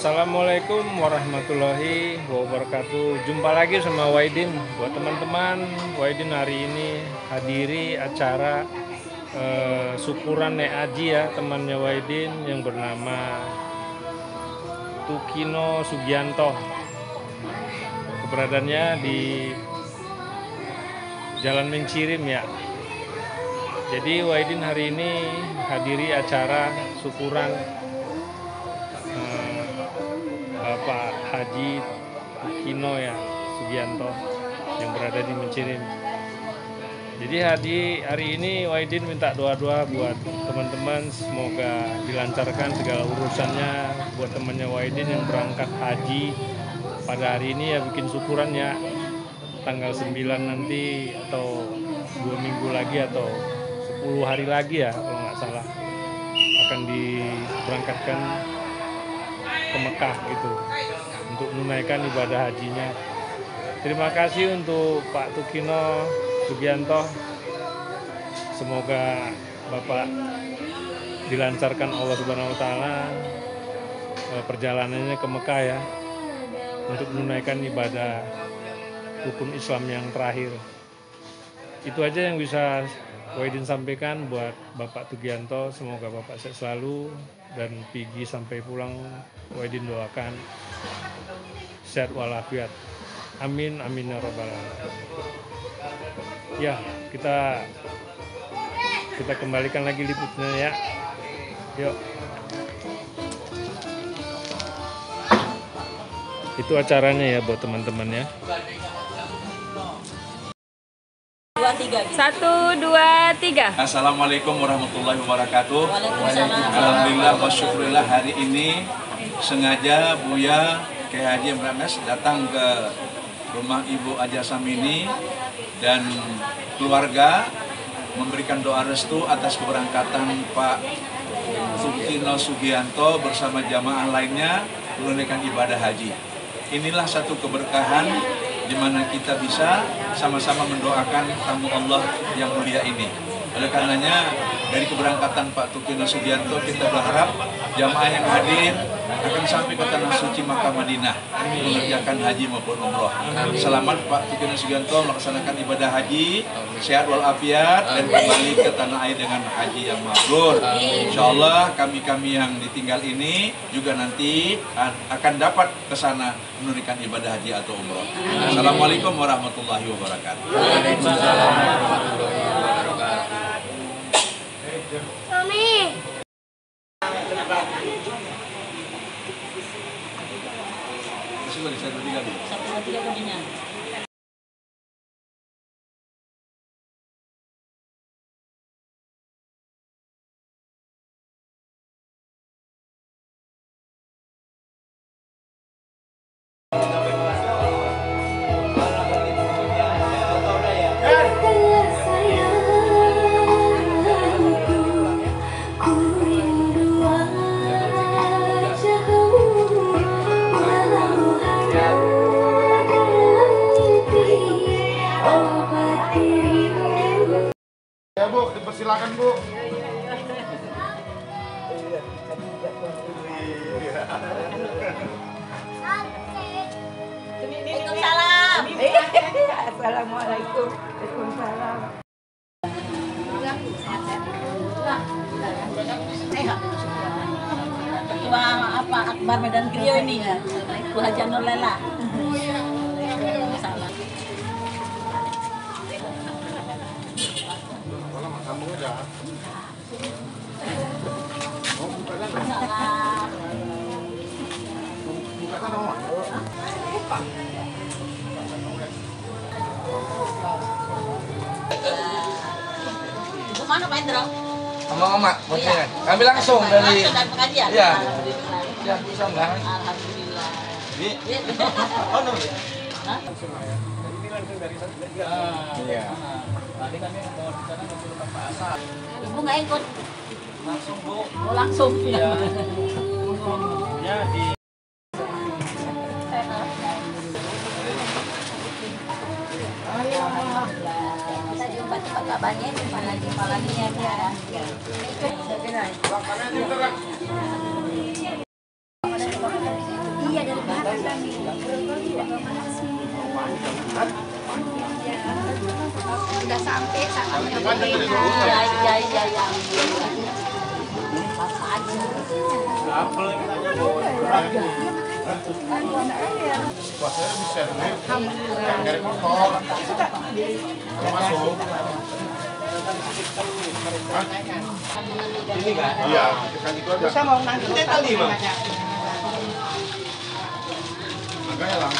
Assalamualaikum warahmatullahi wabarakatuh. Jumpa lagi sama Wahidin. Buat teman-teman, Wahidin hari ini hadiri acara syukuran Nek Aji ya, temannya Wahidin yang bernama Tukino Sugianto. Keberadaannya di Jalan Mencirim ya. Jadi Wahidin hari ini hadiri acara syukuran Bapak Haji Tukino ya Sugianto yang berada di Mencirim. Jadi hari ini Wahidin minta doa-doa buat teman-teman, semoga dilancarkan segala urusannya buat temannya Wahidin yang berangkat haji pada hari ini ya, bikin syukuran ya, tanggal 9 nanti atau 2 minggu lagi atau 10 hari lagi ya kalau nggak salah akan diberangkatkan ke Mekah gitu untuk menunaikan ibadah hajinya. Terima kasih untuk Pak Tukino Sugianto. Semoga Bapak dilancarkan Allah Subhanahu wa taala perjalanannya ke Mekah ya untuk menunaikan ibadah rukun Islam yang terakhir. Itu aja yang bisa Wahidin sampaikan buat Bapak Sugianto. Semoga Bapak sehat selalu dan pergi sampai pulang Wahidin doakan sehat walafiat. Amin amin ya rabbal alamin. Ya, kita kembalikan lagi liputnya ya. Yuk. Itu acaranya ya buat teman-teman ya. 1, 2, 3. Assalamualaikum warahmatullahi wabarakatuh. Alhamdulillah wa syukurillah, hari ini sengaja Buya Kiai Haji Mrames datang ke rumah Ibu Aja Samini dan keluarga memberikan doa restu atas keberangkatan Pak Tukino Sugianto bersama jamaah lainnya menunaikan ibadah haji. Inilah satu keberkahan di mana kita bisa sama-sama mendoakan tamu Allah yang mulia ini. Oleh karenanya dari keberangkatan Pak Tukino Sugianto kita berharap jamaah yang hadir akan sampai ke tanah suci Makkah Madinah mengerjakan haji maupun umroh. Selamat Pak Tukino Sugianto melaksanakan ibadah haji, sehat walafiat dan kembali ke tanah air dengan haji yang mabrur. Insyaallah kami yang ditinggal ini juga nanti akan dapat ke sana menunaikan ibadah haji atau umroh. Assalamualaikum warahmatullahi wabarakatuh. Waalaikumsalam warahmatullahi wabarakatuh. Mami. Satu, tiga kuningnya. Ya Bu, dipersilakan Bu. Waalaikumsalam. Assalamualaikum. Waalaikumsalam. Ketua apa Akbar Medan Krio ini ya, Bu Haja Nur Lela. Ibu mana Pak Indro? Mama, postingan. Kami langsung dari pengajian. Iya. Alhamdulillah. Ya, bisa enggak? Alhamdulillah. Ini. Oh, no. Hah? Iya. Tadi kami mau di sana ke Pak Asal. Ibu nggak ikut? Langsung Bu. Oh, langsung. Iya. Ya di Kita jumpa cepat kabarnya, jumpa lagi ya. Saya kira. panjang tadi tuh. Iya. Puasanya bisa nih. Dari motor. Masuk. Hah? Ini kan? Iya, kan itu aja. Bisa mau nanti tadi bang. Makanya lah.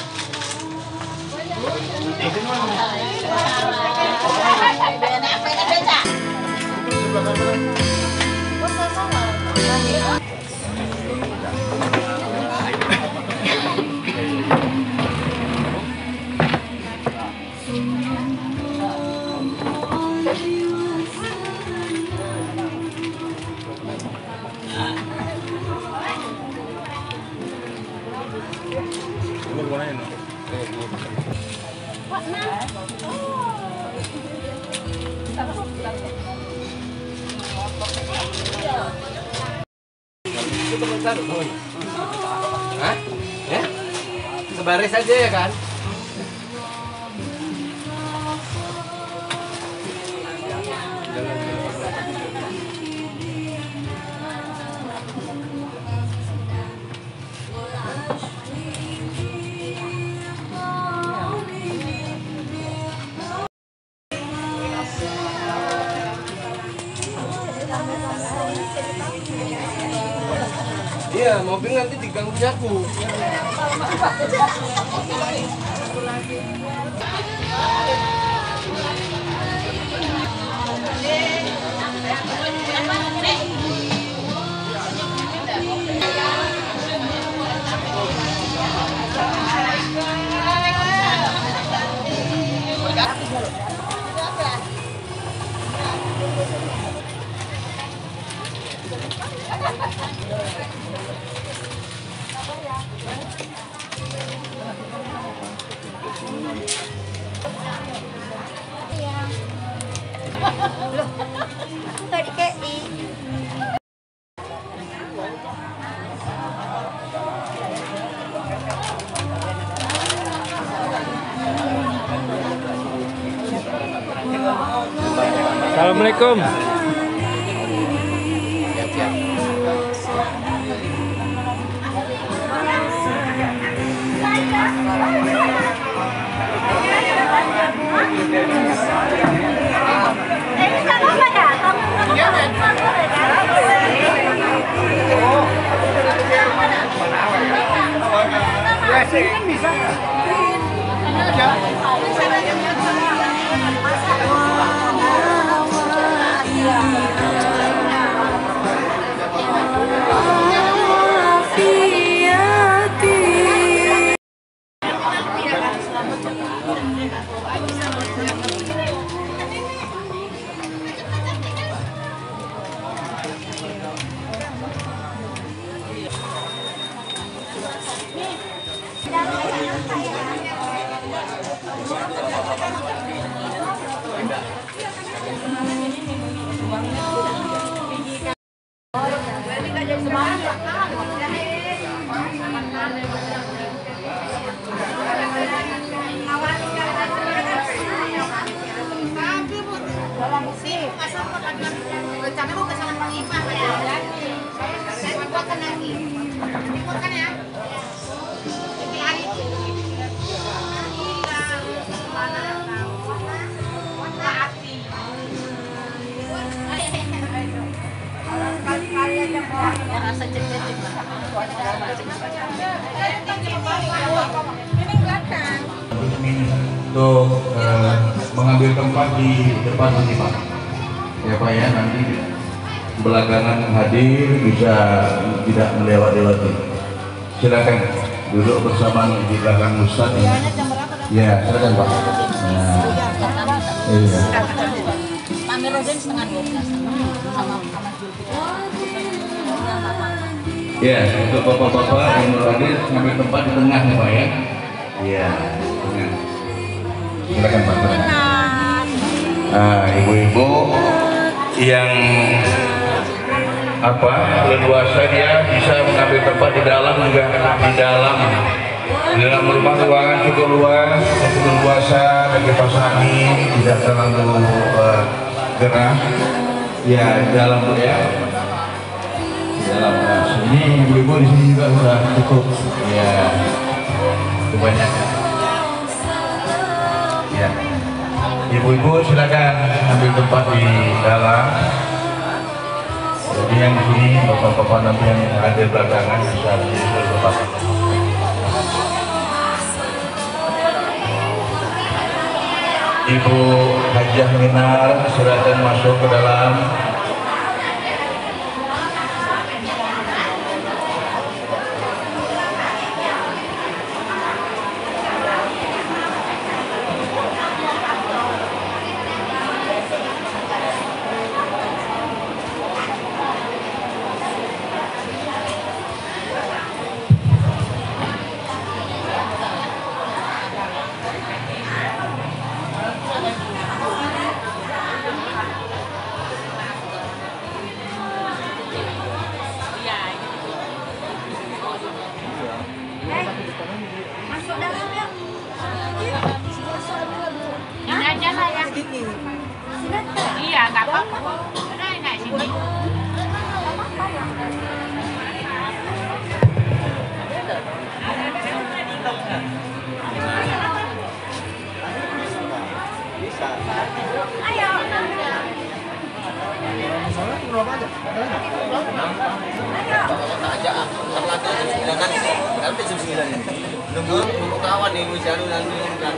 Hah? Ya? Sebaris aja ya kan? Iya, mobil nanti diganggu jago. Nggak dikei. Assalamualaikum. Rasa cek-cek untuk mengambil tempat di depan sini Pak. Ya Pak ya, nanti belakangan hadir bisa tidak melewat-lewati. Silakan duduk bersama di belakang Ustadz. Ya, silakan Pak. Nah, iya. Pak Mirodin setengah 12 sama Ya, untuk bapak-bapak yang hadir ngambil tempat di tengah nih Pak ya. Iya, tengah. Silakan Pak. Nah, ibu-ibu yang leluasa dia bisa mengambil tempat di dalam juga di dalam rumah ruangan cukup luas, cukup leluasa bagi pasangan tidak terlalu gerah. Ya, di dalam Bu ya. Di dalam. Nah, ini ibu-ibu di sini juga sudah cukup. Ya, kebanyakan. Ya. Ibu-ibu silakan ambil tempat di dalam. Jadi yang di sini bapak-bapak nanti yang hadir belakangan bisa menjadi tempat. Ibu Hajah Minar silakan masuk ke dalam. Masuk dalam yuk. Ini aja lah ya. Iya, nggak apa-apa. Nah, sini. Ayo. Nunggu kawan nih, Jalu nanti kan.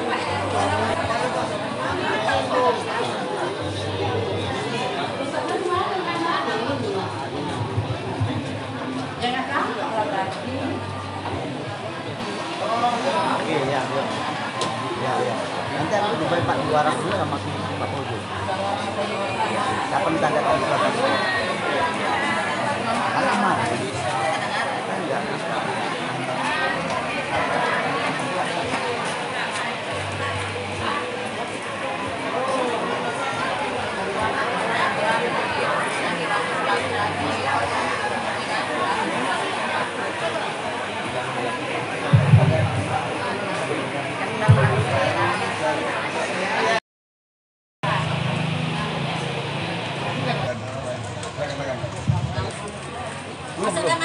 Iya. Nanti aku di Pak Juara dulu sama Pak Poldo. Siapa minta datang ke belakang? Alamat. Enggak. Masuk dah.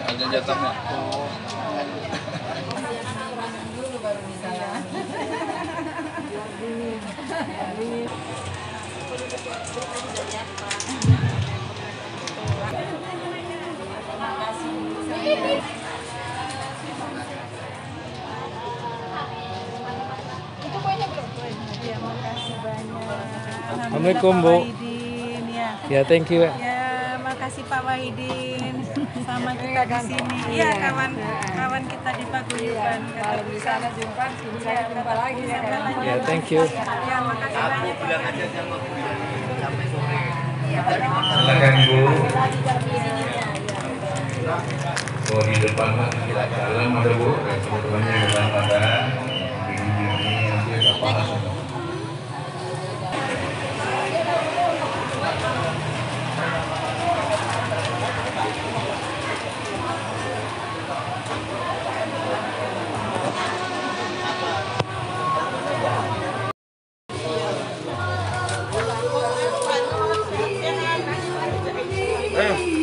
Ada jatahnya. Assalamualaikum Bu. Ya, thank you. Ya, makasih Pak Wahidin sama kita di sini. Iya, kawan kita di Paguyuban. Kalau di sana jumpa, saya jumpa lagi ya. Ya, thank you. Ya, makasih banyak. Sampai sore. Silakan Ibu. Oh, di depan kita dalam ada Bu, dan teman-temannya di dalam ada. Ini nanti agak panas.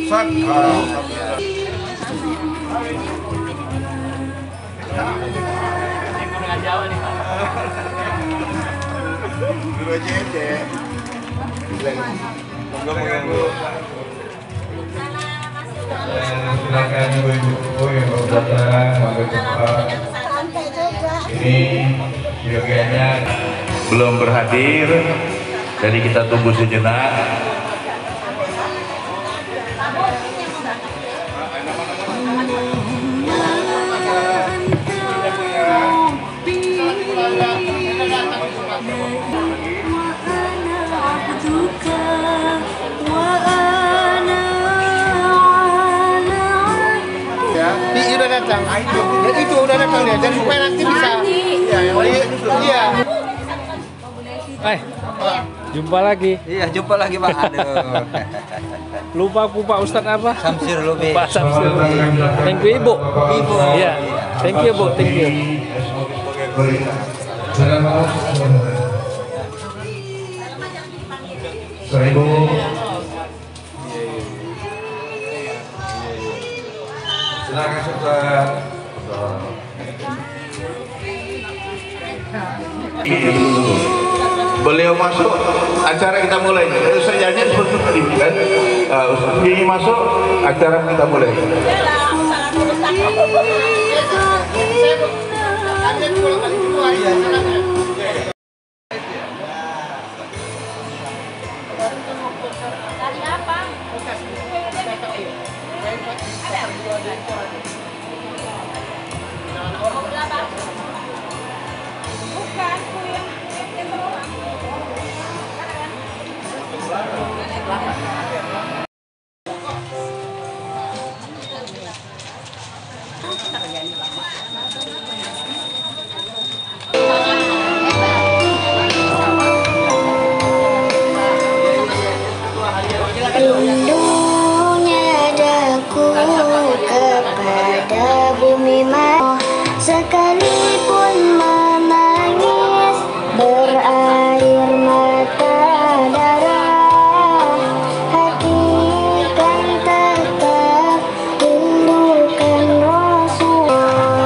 Sak. Dengan Jawa nih Pak. Dulu aja ya. Monggo mengganggu. Silakan ibu-ibu yang baru datang, monggo cepat. Ini yogianya belum berhadir, jadi kita tunggu sejenak. Udah datang. Itu udah datang dia. Jadi supaya nanti bisa. Iya. Jumpa lagi. Iya, jumpa lagi Pak. Aduh. Lupa aku Pak Ustadz apa? Samsir Lubi. Pak Samsir. Thank you Ibu. Ibu. Iya. Thank you Bu, thank you. Salam 1000. Silakan Ustaz. Beliau masuk, acara kita mulai. Saja seperti ini kan. Ini masuk, acara kita mulai. Tadi apa? Bukan, yang bawah. Rindunya daku kepada bumi sekalipun menangis berair mata darah, hakikat tetap rindukan Rasulullah.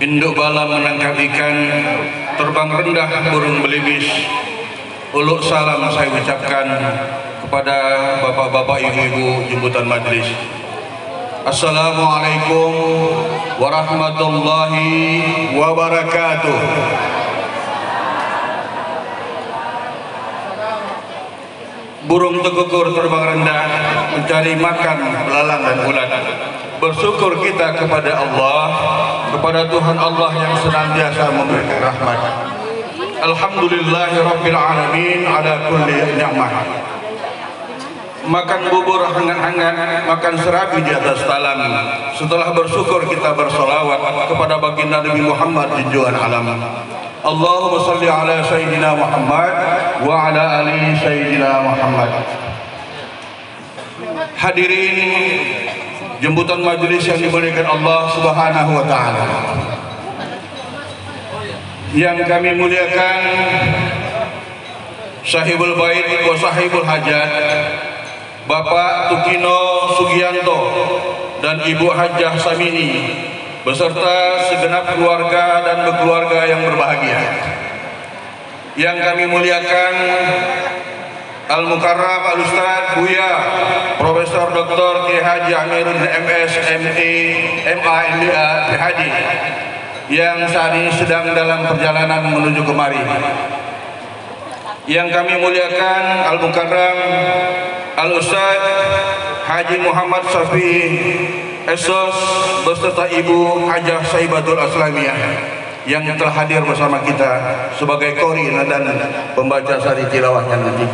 Induk bala menangkap ikan, terbang rendah burung belibis. Uluk salam saya ucapkan kepada bapak-bapak, ibu-ibu jemputan majlis. Assalamualaikum warahmatullahi wabarakatuh. Burung tekukur terbang rendah mencari makan belalang dan ulat. Bersyukur kita kepada Allah, kepada Tuhan Allah yang senantiasa memberikan rahmat. Alhamdulillahirabbil alamin ala kulli ni'mah. Makan bubur hangat-hangat, makan serabi di atas talam. Setelah bersyukur kita bersolawat kepada baginda Nabi Muhammad junjungan alam. Allahumma salli ala Sayyidina Muhammad wa ala ali Sayyidina Muhammad. Hadirin jemputan majelis yang dimuliakan Allah Subhanahu wa taala. Yang kami muliakan Sahibul Bait wa Sahibul Hajat, Bapak Tukino Sugianto dan Ibu Hajah Samini beserta segenap keluarga dan berkeluarga yang berbahagia. Yang kami muliakan Al-Mukarram Al-Ustaz Buya Profesor Dr. K. Haji Amirul MS MA MA MDA PhD yang saat ini sedang dalam perjalanan menuju kemari. Yang kami muliakan Al-Mukarram Al-Ustaz Haji Muhammad Safi Esos beserta Ibu Hajah Saibatul Aslamiyah yang telah hadir bersama kita sebagai qori dan pembaca sari tilawahnya nanti.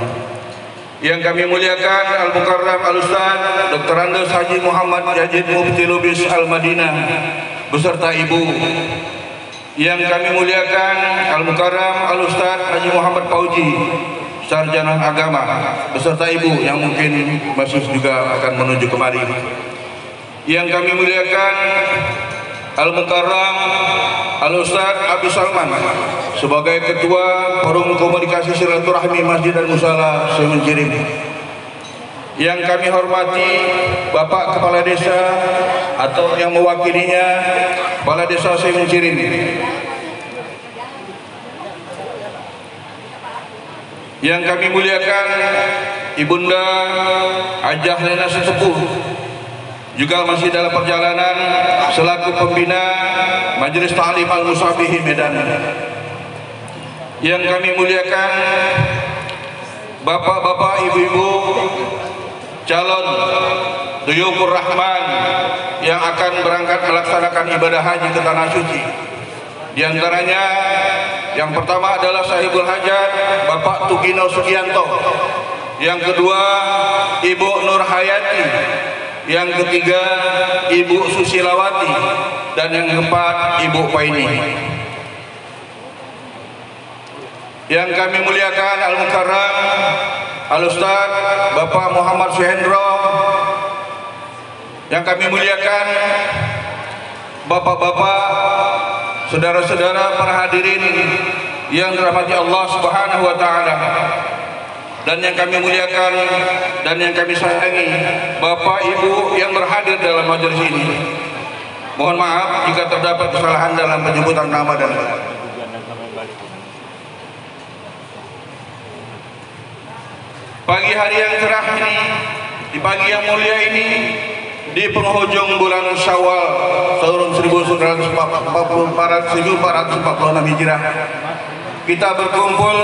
Yang kami muliakan Al-Mukarram Al-Ustaz Dr. Andes Haji Muhammad Yazid Mufti Lubis Al-Madinah beserta Ibu. Yang kami muliakan Al-Mukarram Al-Ustaz Haji Muhammad Fauji Sarjana Agama beserta Ibu yang mungkin masih juga akan menuju kemari. Yang kami muliakan Al-Mukarram Al-Ustaz Abi Salman sebagai Ketua Forum Komunikasi Silaturahmi Masjid dan Musala Semencirim. Yang kami hormati Bapak Kepala Desa atau yang mewakilinya Kepala Desa Semencirim. Yang kami muliakan Ibunda Hajah Lena Sesepuh juga masih dalam perjalanan selaku pembina Majelis Ta'lim Al-Musabihi Medan. Yang kami muliakan bapak-bapak, ibu-ibu calon Duyufur Rahman yang akan berangkat melaksanakan ibadah haji ke Tanah Suci. Di antaranya yang pertama adalah Sahibul Hajat Bapak Tugino Sugianto, yang kedua Ibu Nur Hayati, yang ketiga Ibu Susilawati, dan yang keempat Ibu Paini. Yang kami muliakan Al-Mukarram Al-Ustaz Bapak Muhammad Suhendro, yang kami muliakan bapak-bapak, saudara-saudara para hadirin yang dirahmati Allah Subhanahu wa taala, dan yang kami muliakan dan yang kami sayangi Bapak Ibu yang berhadir dalam majelis ini. Mohon maaf jika terdapat kesalahan dalam penyebutan nama dan pagi hari yang cerah ini, di pagi yang mulia ini, di penghujung bulan Syawal tahun 1446 Hijrah, kita berkumpul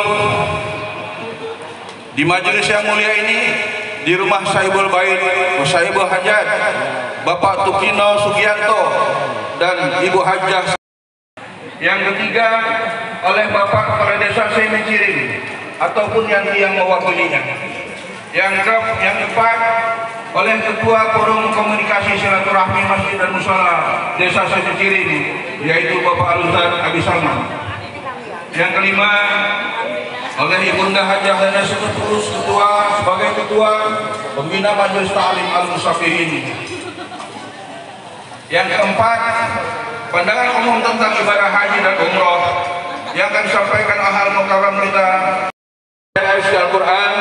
di majelis yang mulia ini di rumah Sahibul Bait, Sahibul Hajat Bapak Tukino Sugianto dan Ibu Hajah. Yang ketiga oleh Bapak Kepala Desa Semencirim ataupun yang mewakilinya. Yang keempat oleh Ketua Forum Komunikasi Silaturahmi Masjid dan Musala Desa Semencirim, yaitu Bapak Al-Ustaz Abi Salman. Yang kelima oleh Ibunda Hajah Lena Sesepuh sebagai Ketua Pembina Majelis Ta'lim Al-Musabihin. Yang keempat, pandangan umum tentang ibadah haji dan umroh yang akan disampaikan Al-Mukarram kita ayat Al-Quran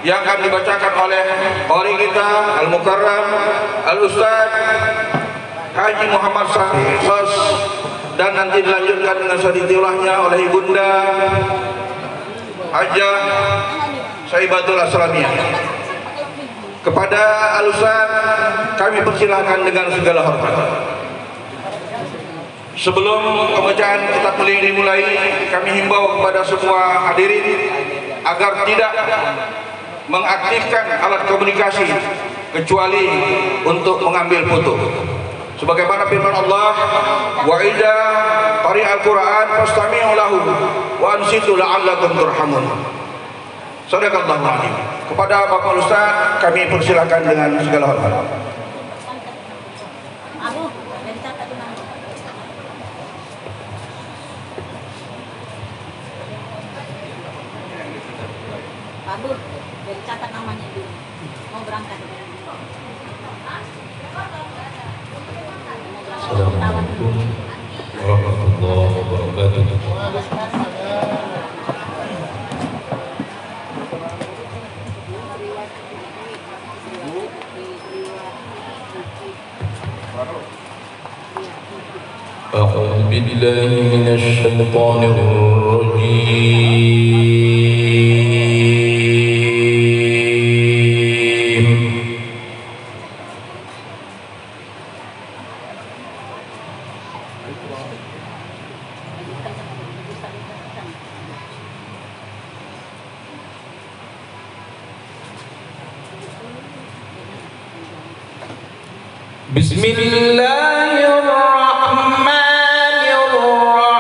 yang akan dibacakan oleh qori kita Al-Mukarram Al-Ustaz Haji Muhammad Sos, dan nanti dilanjutkan dengan saditiulahnya oleh Ibunda Hajah Saibatul Aslamiyah. Kepada Al-Ustaz kami persilahkan dengan segala hormat. Sebelum pembacaan kitab mulia ini dimulai, kami himbau kepada semua hadirin agar tidak mengaktifkan alat komunikasi kecuali untuk mengambil foto. Sebagaimana firman Allah, wa idza qari'al Qur'an fastami'u lahu wa ansitu la'allakum turhamun. Shadaqallahu adzim. Kepada Bapak Ustaz kami persilakan dengan segala hormat. Abu, dari catat namanya dulu. Mau berangkat. Assalamualaikum warahmatullahi wabarakatuh. A'udzu billahi minasy syaithanir rajim. Bismillahirrahmanirrahim.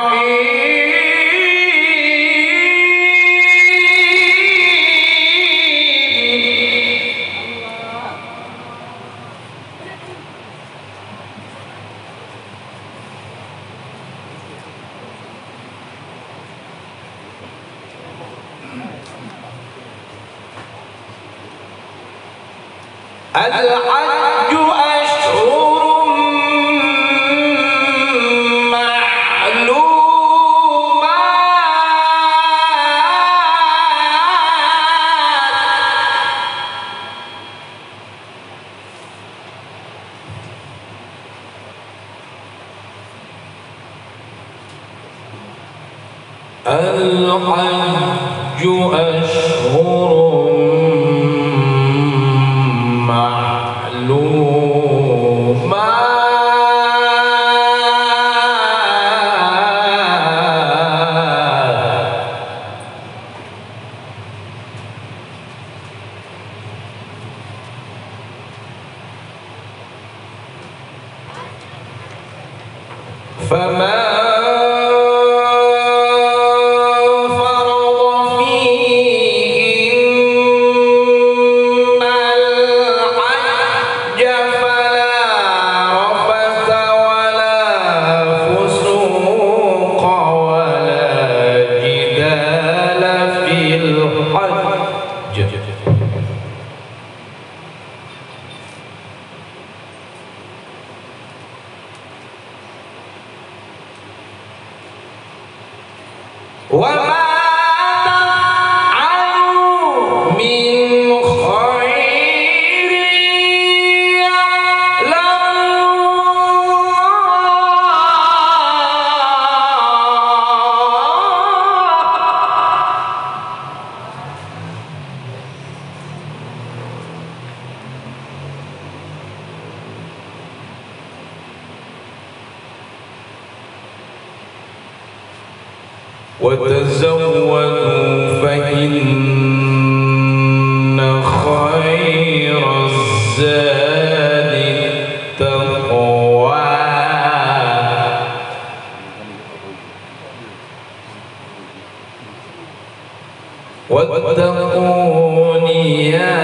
الحج أشهر الحج أشهر معلومات فمن وتزودوا فإن خير الزاد التقوى واتقون يا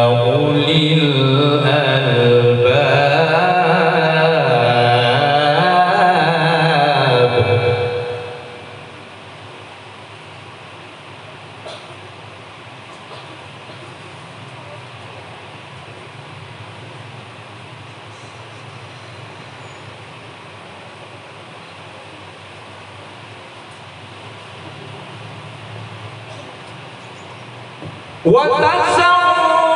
أولي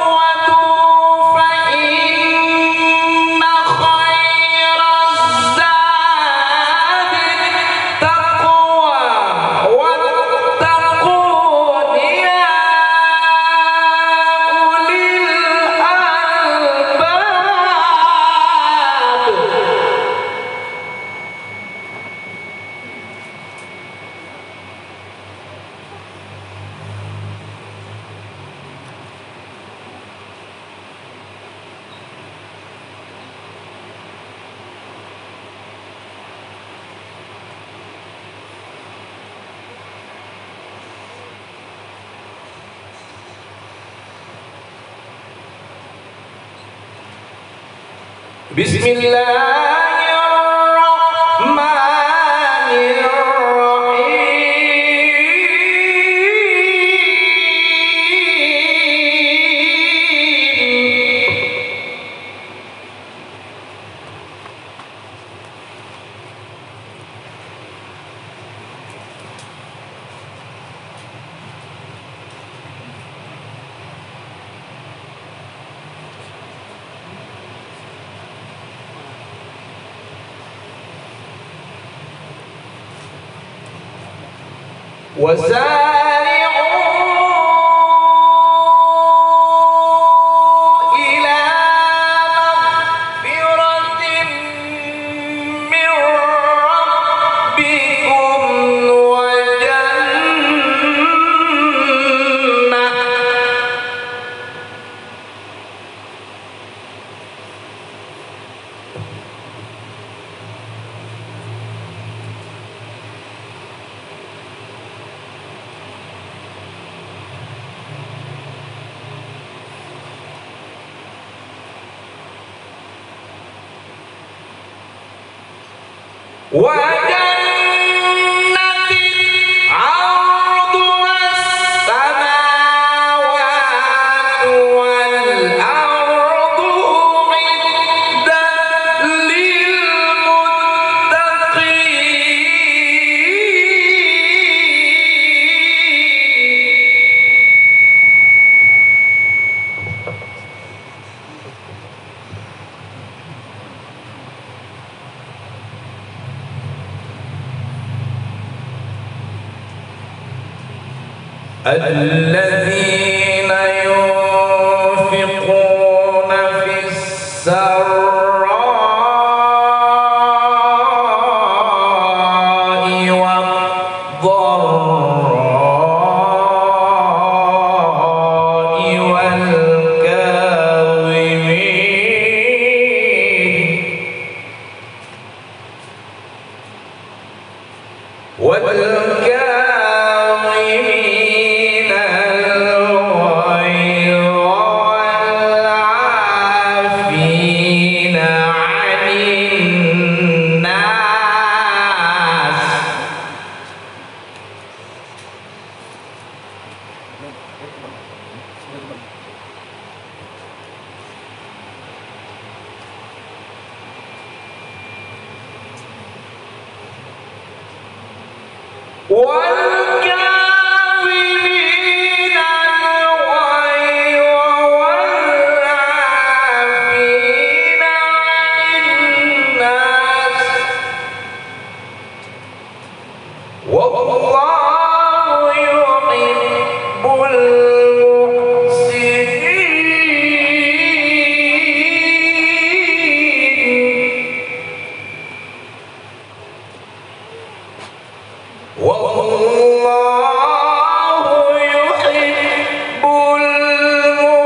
وتزودوا فإن خير الزاد التقوى واتقون يا أولي الألباب بسم الله الرحمن وسارعوا إلى مغفرة من ربكم وجنة وجنة عرضها الذين ينفقون في السراء والضراء والكاظمين الغيظ والعافين عن الناس والكاظمين الغيظ والعافين عن الناس والله يحب المحسنين والله يحب المحسنين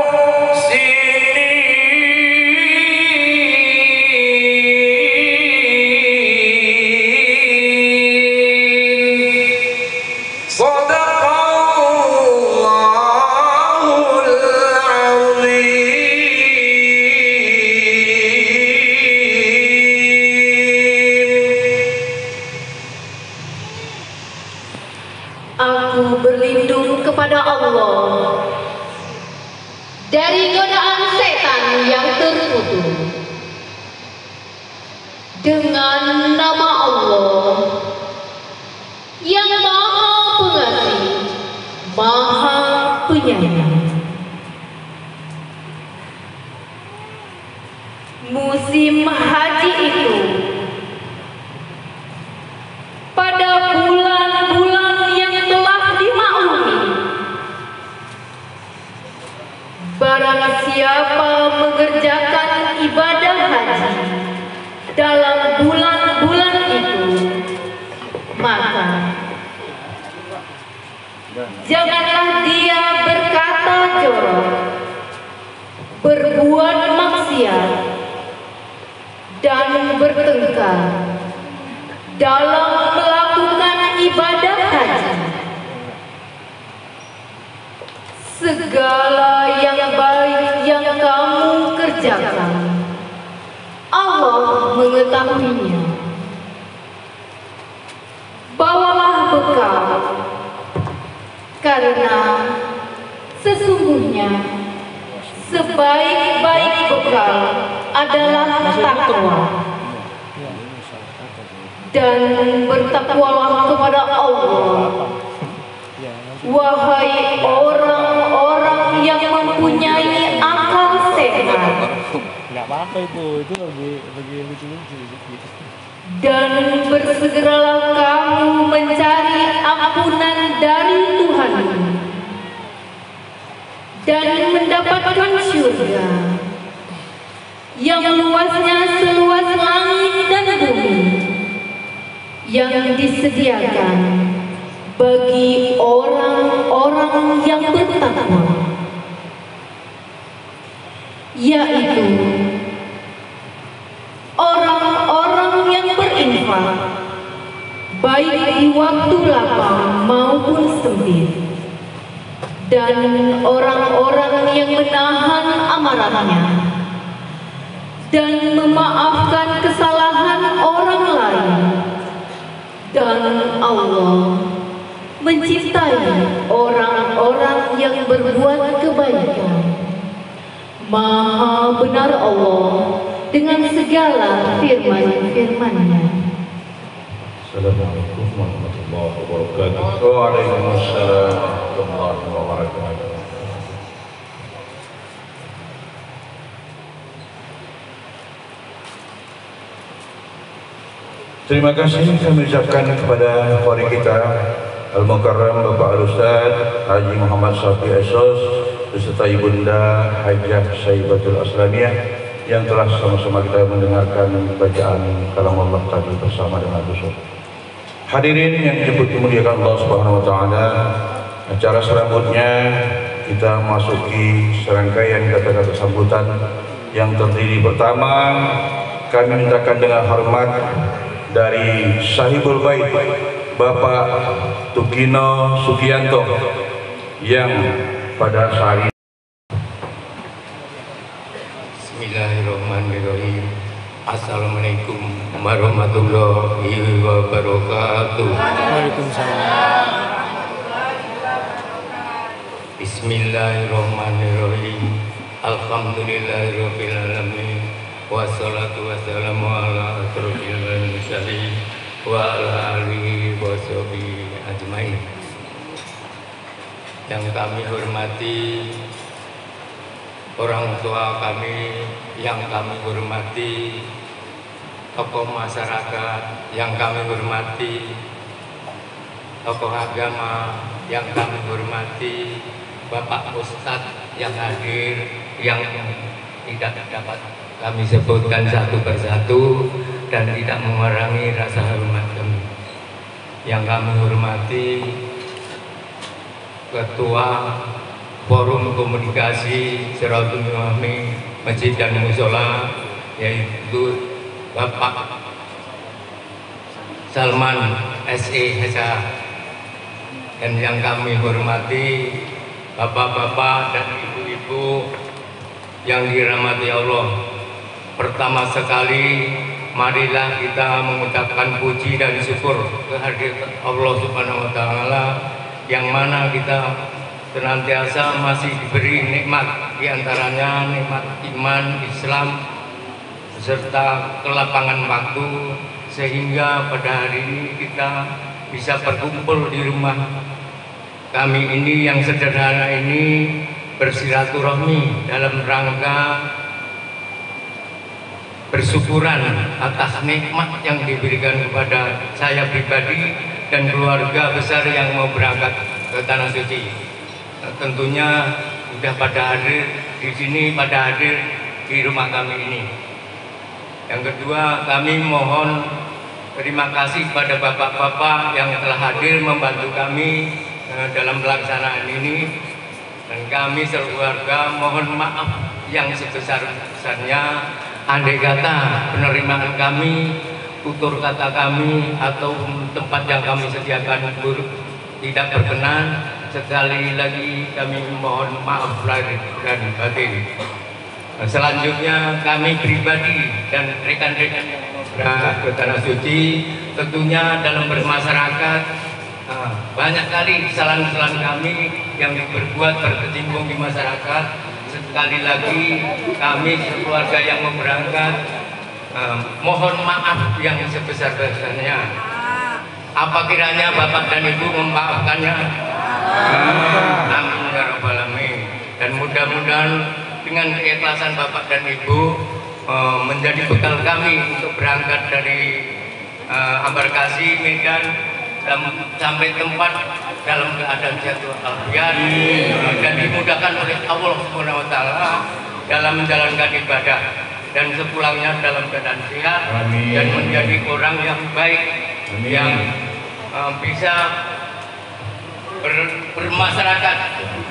صدق الله العظيم. Aku berlindung kepada Allah dari godaan setan yang terkutuk. Dengan nama Allah yang Maha Pengasih, Maha Penyayang. Musim haji itu pada bulan-bulan yang telah dimaklumi, barang siapa mengerjakan ibadah haji dalam bulan-bulan itu, maka janganlah dia berkata jorok, berbuat maksiat, dan bertengkar dalam melakukan ibadah haji. Segala yang baik yang kamu kerjakan, Allah mengetahuinya. Bawalah bekal, karena sesungguhnya sebaik-baik bekal adalah takwa. Dan bertakwalah kepada Allah, wahai orang-orang yang mempunyai akal sehat. Nggak apa-apa itu lebih lucu-lucu. Dan bersegeralah kamu mencari ampunan dari Tuhanmu dan mendapatkan syurga yang luasnya seluas langit dan bumi, yang disediakan bagi orang-orang yang bertakwa, yaitu orang-orang yang berinfak baik di waktu lapang maupun sempit, dan orang-orang yang menahan amarahnya dan memaafkan kesalahan orang lain. Dan Allah mencintai orang-orang yang berbuat kebaikan. Maha benar Allah dengan segala firman-firman-Nya. Assalamualaikum warahmatullahi wabarakatuh. Waalaikumsalam warahmatullahi wabarakatuh. Terima kasih kami ucapkan kepada Khori kita Al-Mukarram Bapak Al-Ustaz Haji Muhammad Syafi Esos beserta Ibunda Hajah Saibatul Aslamiyah yang telah sama-sama kita mendengarkan bacaan kalam Allah tadi bersama dengan Ustaz. Hadirin yang dimuliakan Allah Subhanahu wa taala, acara selanjutnya kita masuki serangkaian kata-kata sambutan yang terdiri pertama kami mintakan dengan hormat dari Sahibul Bait Bapak Tukino Sugianto yang pada hari Bismillahirrahmanirrahim. Assalamualaikum warahmatullahi wabarakatuh. Waalaikumsalam. Bismillahirrahmanirrahim. Alhamdulillahirabbil alamin. Wassalatu wassalamu ala asyrofil mursalin wa ala alihi washabihi ajmain. Yang kami hormati orang tua kami, yang kami hormati tokoh masyarakat, yang kami hormati tokoh agama, yang kami hormati Bapak Ustadz yang hadir, yang tidak dapat kami sebutkan satu persatu dan tidak mengurangi rasa hormat kami. Yang kami hormati Ketua Forum Komunikasi Silaturahmi Masjid dan Musola, yaitu Bapak Salman S.E.H. dan yang kami hormati bapak-bapak dan ibu-ibu yang dirahmati Allah. Pertama sekali marilah kita mengucapkan puji dan syukur kehadirat Allah Subhanahu wa taala yang mana kita senantiasa masih diberi nikmat, diantaranya nikmat iman, Islam serta kelapangan waktu, sehingga pada hari ini kita bisa berkumpul di rumah kami ini yang sederhana ini bersilaturahmi dalam rangka bersyukuran atas nikmat yang diberikan kepada saya pribadi dan keluarga besar yang mau berangkat ke Tanah Suci. Tentunya sudah pada hadir di sini, pada hadir di rumah kami ini. Yang kedua, kami mohon terima kasih pada bapak-bapak yang telah hadir membantu kami dalam pelaksanaan ini, dan kami sekeluarga mohon maaf yang sebesar-besarnya andai kata penerimaan kami, tutur kata kami atau tempat yang kami sediakan tidak berkenan. Sekali lagi kami mohon maaf lahir dan batin. Selanjutnya kami pribadi dan rekan-rekan yang berangkat ke Tanah Suci tentunya dalam bermasyarakat banyak kali kesalahan-kesalahan kami yang berbuat berkecimpung di masyarakat. Sekali lagi kami keluarga yang mau berangkat mohon maaf yang sebesar-besarnya. Apa kiranya Bapak dan Ibu memaafkannya? Amin ya rabbal alamin. Dan mudah-mudahan dengan keikhlasan Bapak dan Ibu menjadi bekal kami untuk berangkat dari embarkasi Medan sampai tempat dalam keadaan sehat walafiat dan dimudahkan oleh Allah Subhanahu wa taala dalam menjalankan ibadah, dan sepulangnya dalam keadaan sehat dan menjadi orang yang baik. Amin. Yang bisa bermasyarakat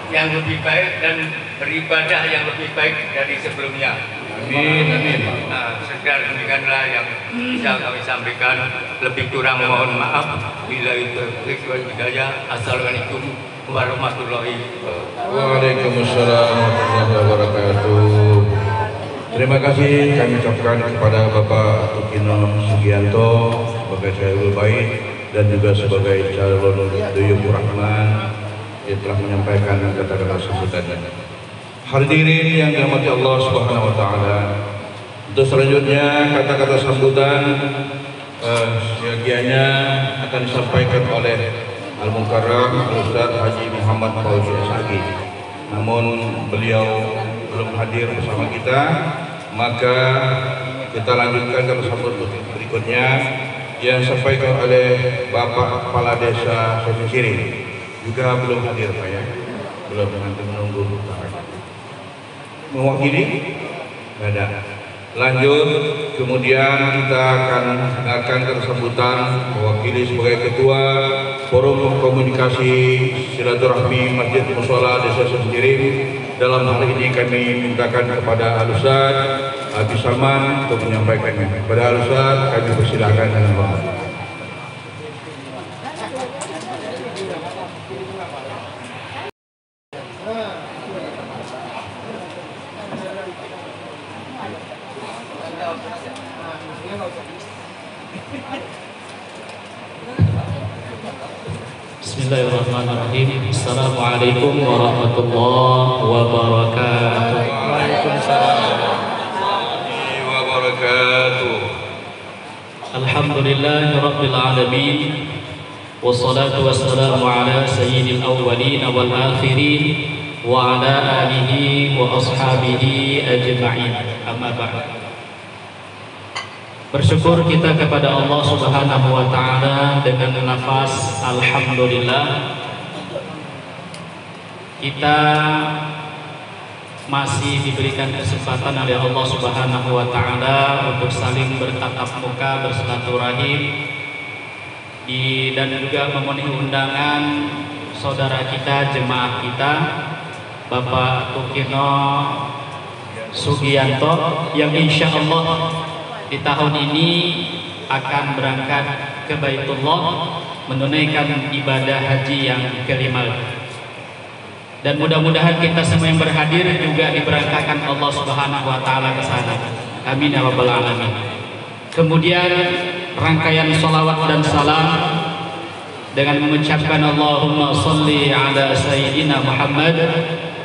yang lebih baik dan beribadah yang lebih baik dari sebelumnya. Amin, amin. Sekedar demikianlah yang bisa kami sampaikan. Lebih kurang mohon maaf. Bila itu hidayah. Assalamualaikum warahmatullahi wabarakatuh. Waalaikumsalam warahmatullahi wabarakatuh. Terima kasih kami ucapkan kepada Bapak Tukino Sugianto sebagai Sahibul Bait dan juga sebagai calon Duyung Rahman yang telah menyampaikan kata-kata sambutan. Hadirin yang dirahmati Allah Subhanahu wa taala. Untuk selanjutnya kata-kata sambutan seyogianya akan disampaikan oleh Al-Mukarram Ustaz Haji Muhammad Fauzi Ashagi. Namun beliau belum hadir bersama kita, maka kita lanjutkan ke sambutan berikutnya yang disampaikan oleh Bapak Kepala Desa Sosisiri juga belum hadir Pak ya, belum, nanti menunggu mewakili nggak ada. Lanjut, kemudian kita akan tersambutan mewakili sebagai Ketua Forum Komunikasi Silaturahmi Masjid Mushola Desa Sosisiri. Dalam hal ini kami mintakan kepada Al-Ustaz Abi Salman untuk menyampaikannya. Kepada Al-Ustaz kami persilakan dengan hormat. Bismillahirrahmanirrahim. Assalamualaikum warahmatullahi wabarakatuh. Waalaikumsalam wabarakatuh. Alhamdulillahirabbil alamin. Wassalatu wassalamu ala sayyidil awwalin wal akhirin wa ala alihi wa ashabihi ajma'in. Amma ba'd. Bersyukur kita kepada Allah Subhanahu wa taala dengan nafas alhamdulillah kita masih diberikan kesempatan oleh Allah Subhanahu wa taala untuk saling bertatap muka, bersilaturahim dan juga memenuhi undangan saudara kita, jemaah kita Bapak Tukino Sugianto yang insya Allah di tahun ini akan berangkat ke Baitullah menunaikan ibadah haji yang kelima. Dan mudah-mudahan kita semua yang berhadir juga diberangkatkan Allah Subhanahu wa taala ke sana. Amin ya rabbal alamin. Kemudian rangkaian sholawat dan salam dengan mengucapkan Allahumma sholli ala sayyidina Muhammad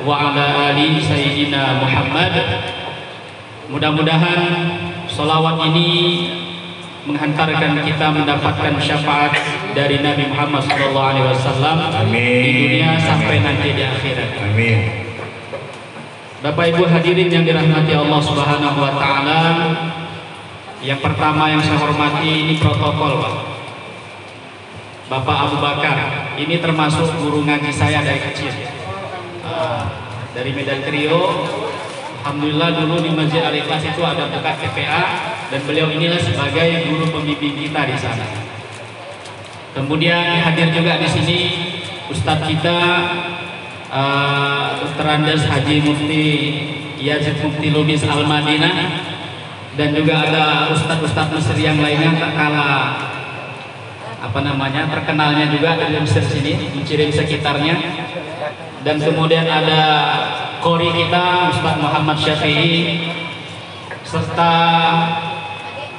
wa ala ali sayyidina Muhammad. Mudah-mudahan sholawat ini menghantarkan kita mendapatkan syafaat dari Nabi Muhammad SAW di dunia sampai nanti di akhirat. Amin. Bapak Ibu hadirin yang dirahmati Allah Subhanahu wa taala, yang pertama yang saya hormati ini protokol Pak. Bapak Abu Bakar, ini termasuk guru ngaji saya dari kecil. Dari Medan Trio. Alhamdulillah dulu di Masjid Al-Ikhlas itu ada buka TPA dan beliau inilah sebagai guru pembimbing kita di sana. Kemudian hadir juga di sini Ustadz kita Dr. Andes Haji Mufti Yazid Mufti Lubis Al-Madinah, dan juga ada Ustadz-Ustadz Mesir yang lainnya tak kalah terkenalnya juga dari Mesir sini, Mencirim sekitarnya. Dan kemudian ada Qori kita Ustaz Muhammad Syafi'i, serta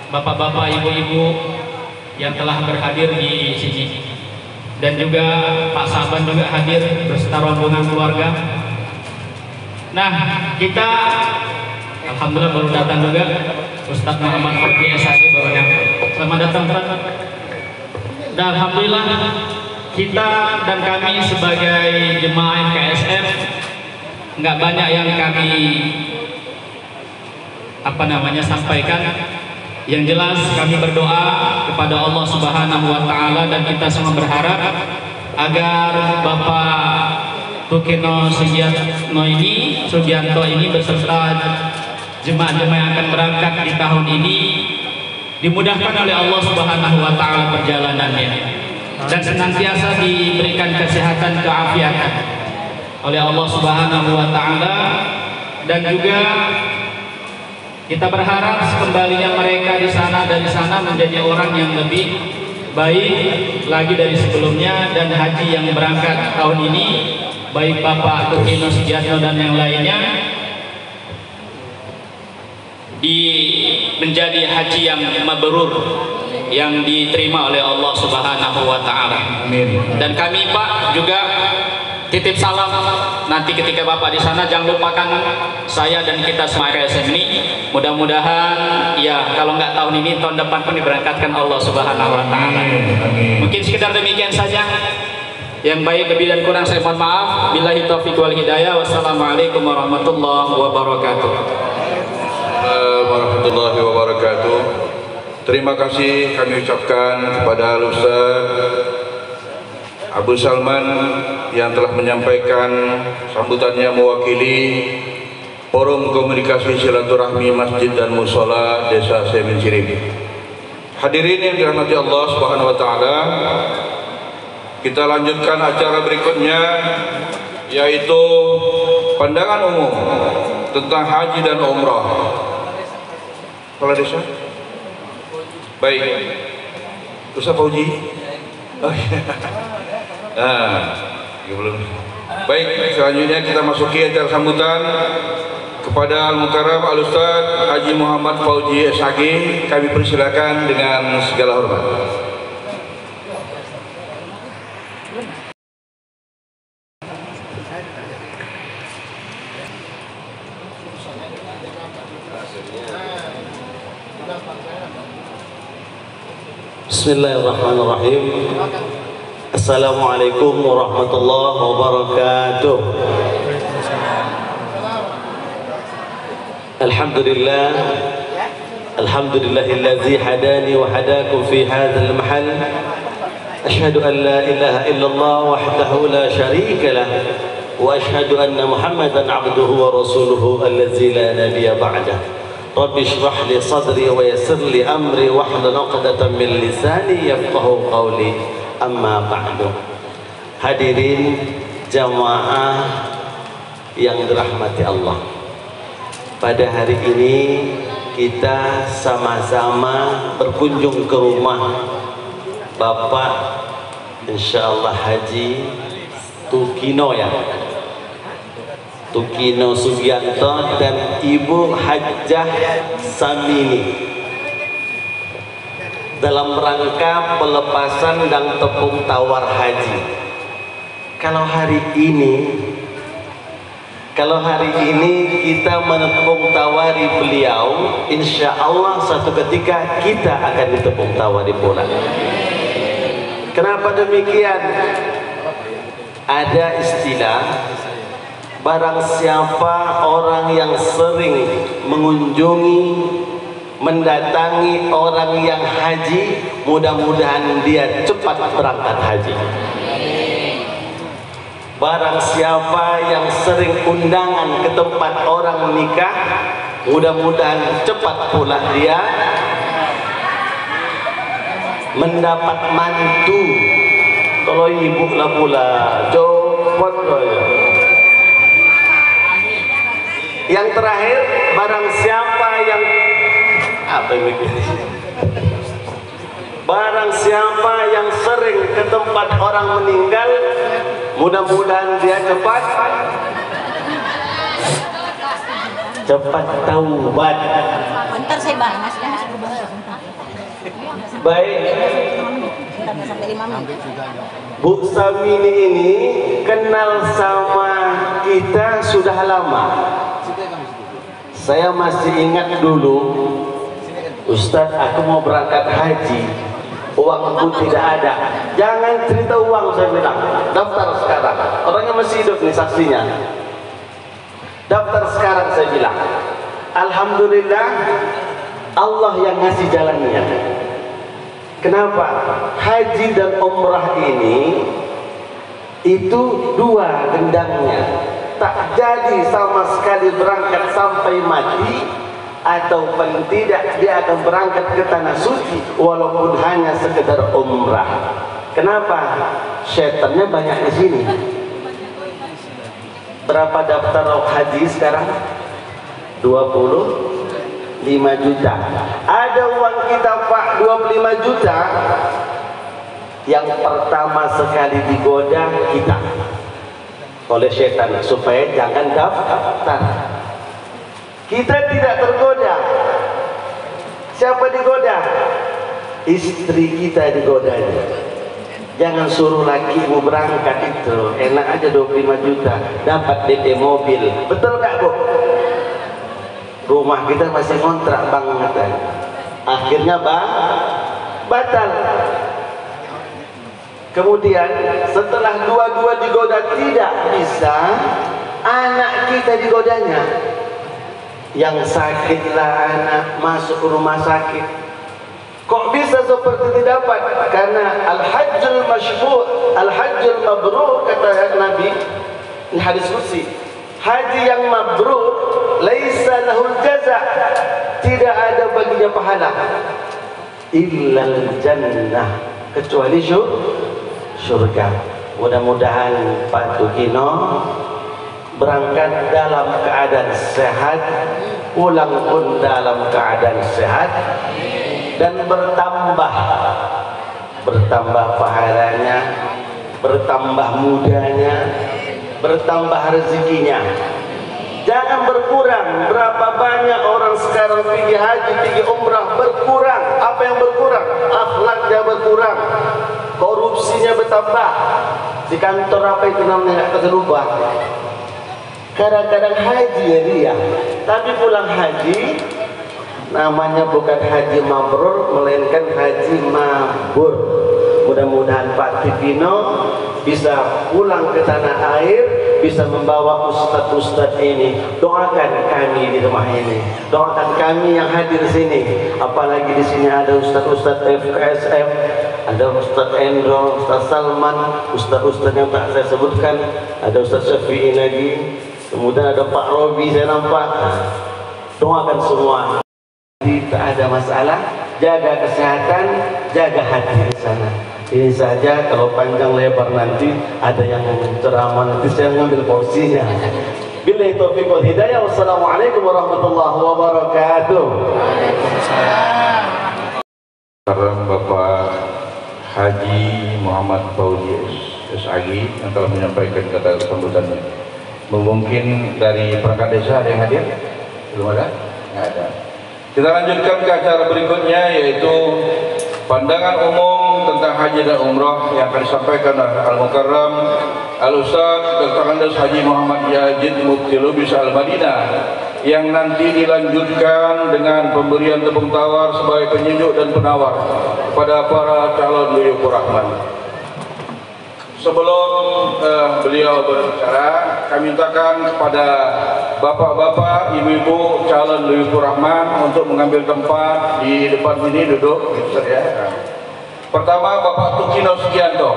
bapak-bapak, ibu-ibu yang telah berhadir di sini, dan juga Pak Saban juga hadir beserta rombongan keluarga. Nah, kita alhamdulillah baru datang juga Ustaz Muhammad Fakri SHD baru datang. Selamat datang Pak. Dan alhamdulillah kita dan kami sebagai jemaah KSF nggak banyak yang kami sampaikan. Yang jelas kami berdoa kepada Allah Subhanahu wa taala dan kita semua berharap agar Bapak Tukino Sugianto ini beserta jemaah-jemaah yang akan berangkat di tahun ini dimudahkan oleh Allah Subhanahu wa taala perjalanannya dan senantiasa diberikan kesehatan, keafiatan oleh Allah Subhanahu wa taala. Dan juga kita berharap kembalinya mereka dari sana menjadi orang yang lebih baik lagi dari sebelumnya, dan haji yang berangkat tahun ini baik Bapak Tukino Sugianto dan yang lainnya menjadi haji yang mabrur, yang diterima oleh Allah Subhanahu wa taala. Dan kami Pak juga titip salam nanti ketika Bapak di sana, jangan lupakan saya dan kita semua KSM ini. Mudah-mudahan ya kalau nggak tahun ini tahun depan pun diberangkatkan Allah Subhanahu wa taala. Mungkin sekedar demikian saja. Yang baik lebih dan kurang saya mohon maaf. Billahi taufiq wal hidayah. Wassalamualaikum warahmatullahi wabarakatuh. Warahmatullahi wabarakatuh. Terima kasih kami ucapkan kepada Ustaz Abu Salman yang telah menyampaikan sambutannya mewakili Forum Komunikasi Silaturahmi Masjid dan Musola Desa Semen Cirim. Hadirin yang dirahmati Allah Subhanahu wa taala, kita lanjutkan acara berikutnya, yaitu pandangan umum tentang haji dan umrah. Kepala desa? Baik, Ustaz Fauji. Oh iya. Nah, belum. Baik, selanjutnya kita masuki acara sambutan kepada Al-Mukarram Al-Ustaz Haji Muhammad Fauji SHG. Kami persilakan dengan segala hormat. Bismillahirrahmanirrahim. Assalamualaikum warahmatullahi wabarakatuh. Alhamdulillah, alhamdulillahillazi hadani wa hadakum fi hadzal mahal. Ashhadu an la ilaha illallah wahdahu la syarika lah wa ashhadu anna Muhammadan abduhu wa rasuluhu allazi la nabiyya ba'dah. Rabbi shrah li sadri wa yassir li amri wahlul 'uqdatam min lisani yafqahu qawli. Amma ba'du. Hadirin jamaah yang dirahmati Allah, pada hari ini kita sama-sama berkunjung ke rumah Bapak insyaallah Haji Tukino ya, Tukino Sugianto dan Ibu Hajjah Samini dalam rangka pelepasan dan tepung tawar haji. Kalau hari ini kita menepung tawari beliau, insya Allah suatu ketika kita akan ditepung tawari pula. Kenapa demikian? Ada istilah, barang siapa orang yang sering mengunjungi, mendatangi orang yang haji, mudah-mudahan dia cepat berangkat haji. Barang siapa yang sering undangan ke tempat orang menikah, mudah-mudahan cepat pula dia mendapat mantu. Kalau ibu lah pula copot ya. Yang terakhir, barang siapa yang barang siapa yang sering ke tempat orang meninggal, mudah-mudahan dia cepat taubat. Bentar saya bahas kan. Baik, Bu Samini ini kenal sama kita sudah lama. Saya masih ingat dulu, Ustadz, aku mau berangkat haji, uangku tidak ada. Jangan cerita uang, saya bilang, daftar sekarang. Orangnya masih hidup nih saksinya. Daftar sekarang, saya bilang. Alhamdulillah, Allah yang ngasih jalannya. Kenapa? Haji dan umrah ini itu dua gendangnya. Tak jadi sama sekali berangkat sampai mati, ataupun tidak dia akan berangkat ke tanah suci walaupun hanya sekedar umrah. Kenapa? Setannya banyak di sini. Berapa daftar haji sekarang? 25 juta. Ada uang kita Pak 25 juta. Yang pertama sekali digoda kita oleh setan supaya jangan daftar. Kita tidak tergoda. Siapa digoda? Istri kita digodanya. Jangan suruh lakimu berangkat itu, enak aja 25 juta dapat DP mobil. Betul gak Bu? Rumah kita masih kontrak banget. Akhirnya batal. Kemudian setelah dua-dua digoda tidak bisa, anak kita digodanya. Yang sakitlah anak masuk ke rumah sakit. bisa seperti itu dapat karena al-hajjul masyhur, al-hajjul mabrur kata Nabi di hadis qudsi. Haji yang mabrur laisa lahul jaza, tidak ada baginya pahala illal jannah, kecuali surga. Mudah-mudahan Pak Tukino berangkat dalam keadaan sehat, pulang pun dalam keadaan sehat, dan bertambah pahalanya, bertambah mudanya, bertambah rezekinya. Jangan berkurang. Berapa banyak orang sekarang pergi haji, pergi umrah, berkurang. Apa yang berkurang? Akhlaknya berkurang, korupsinya bertambah. Di kantor apa itu namanya nggak terubah. Kadang-kadang haji ya dia, tapi pulang haji namanya bukan haji mabrur, melainkan haji mabur. Mudah-mudahan Pak Tukino bisa pulang ke tanah air, bisa membawa ustadz-ustadz ini. Doakan kami di rumah ini, doakan kami yang hadir di sini. Apalagi di sini ada ustadz-ustadz FKSF, ada Ustadz Endro, Ustadz Salman, ustadz-ustadz yang tak saya sebutkan, ada Ustadz Syafi'i lagi. Kemudian ada Pak Robi saya nampak. Doakan semua. Tak ada masalah, jaga kesehatan, jaga hati di sana. Ini saja, kalau panjang lebar nanti ada yang ceramah, nanti saya ngambil porsinya. Billahi taufiq wal hidayah. Wassalamualaikum warahmatullahi wabarakatuh. Sekarang Bapak Haji Muhammad Fauzi SAG yang telah menyampaikan kata sambutannya. Mungkin dari perangkat desa ada yang hadir? Belum ada? Nggak ada. Kita lanjutkan ke acara berikutnya, yaitu pandangan umum tentang haji dan umrah yang akan disampaikan oleh Al-Mukarram Al-Ustaz Dr. Andes Haji Muhammad Yazid Mufti Lubis Al-Madinah, yang nanti dilanjutkan dengan pemberian tepung tawar sebagai penyejuk dan penawar kepada para calon Luyukur Rahman. Sebelum beliau berbicara, kami mintakan kepada bapak-bapak, ibu-ibu calon Luyukur Rahman untuk mengambil tempat di depan sini, duduk. Pertama Bapak Tukino Sugianto.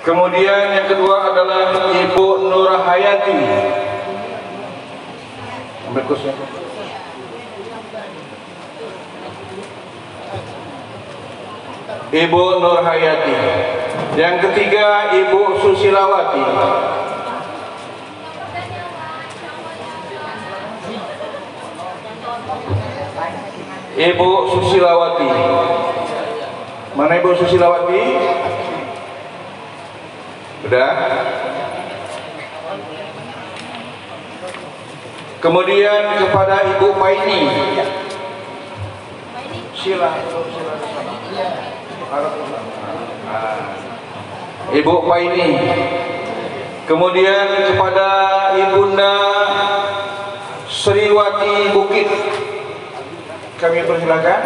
Kemudian yang kedua adalah Ibu Nurhayati. Ambil kursinya. Ibu Nurhayati. Yang ketiga Ibu Susilawati. Ibu Susilawati. Mana Ibu Susilawati? Udah. Kemudian kepada Ibu Paini. Sila. Ibu Paini. Kemudian kepada Ibunda Sriwati Bukit, kami persilakan.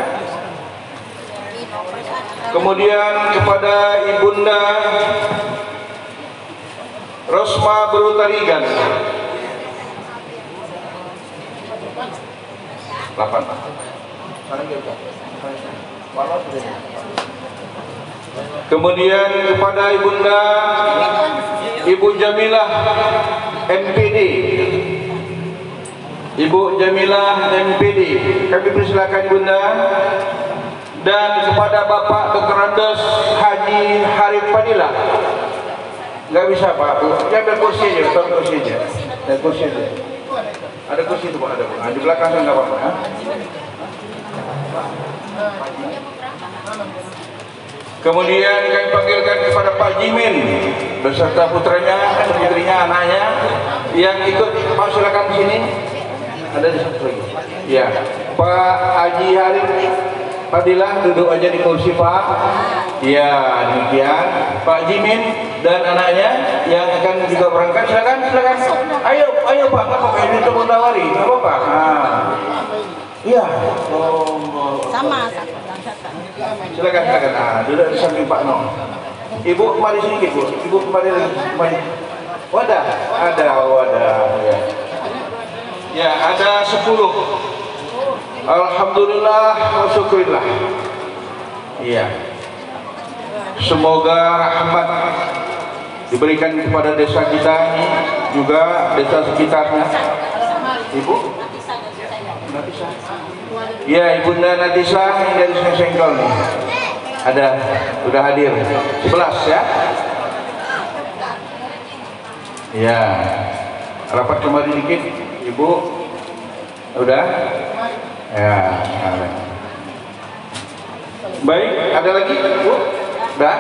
Kemudian kepada Ibunda Rosma Berutarigan. 8. Kemudian kepada Ibunda Ibu Jamilah MPD. Ibu Jamilah MPD, kami persilakan Bunda. Dan kepada Bapak Dr. Andes Haji Harif Fadilah. Nggak bisa Pak, Bu. Ambil kursi aja, taruh kursi aja. Ada kursi aja. Ada kursi itu Pak, ada Bu. Nah, di belakang saya nggak apa-apa ya. Kemudian kami panggilkan kepada Pak Jimin beserta putranya, putrinya, anaknya yang ikut. Pak silakan di sini. Ada di satu lagi. Ya, Pak Haji Harif Fadilah duduk aja di kursi Pak. Ya, demikian. Pak Jimin dan anaknya yang akan juga berangkat, silakan. Ayo Pak, nggak apa-apa, ini untuk mentawari, nggak apa-apa. Iya. Sama. Silakan. Nah, duduk di samping Pak No. Ibu kembali sedikit Bu. Ibu kembali. Wadah. Ya, ada 10. Alhamdulillah wa syukurillah. Iya. Semoga rahmat diberikan kepada desa kita ini, juga desa sekitarnya. Ibu? Ya, Ibunda Natisah yang dari Sengkol nih. Ada, udah hadir. 11 ya. Ya. Rapat kembali dikit, Ibu. Udah? Ya. Baik, ada lagi, Bu? Udah?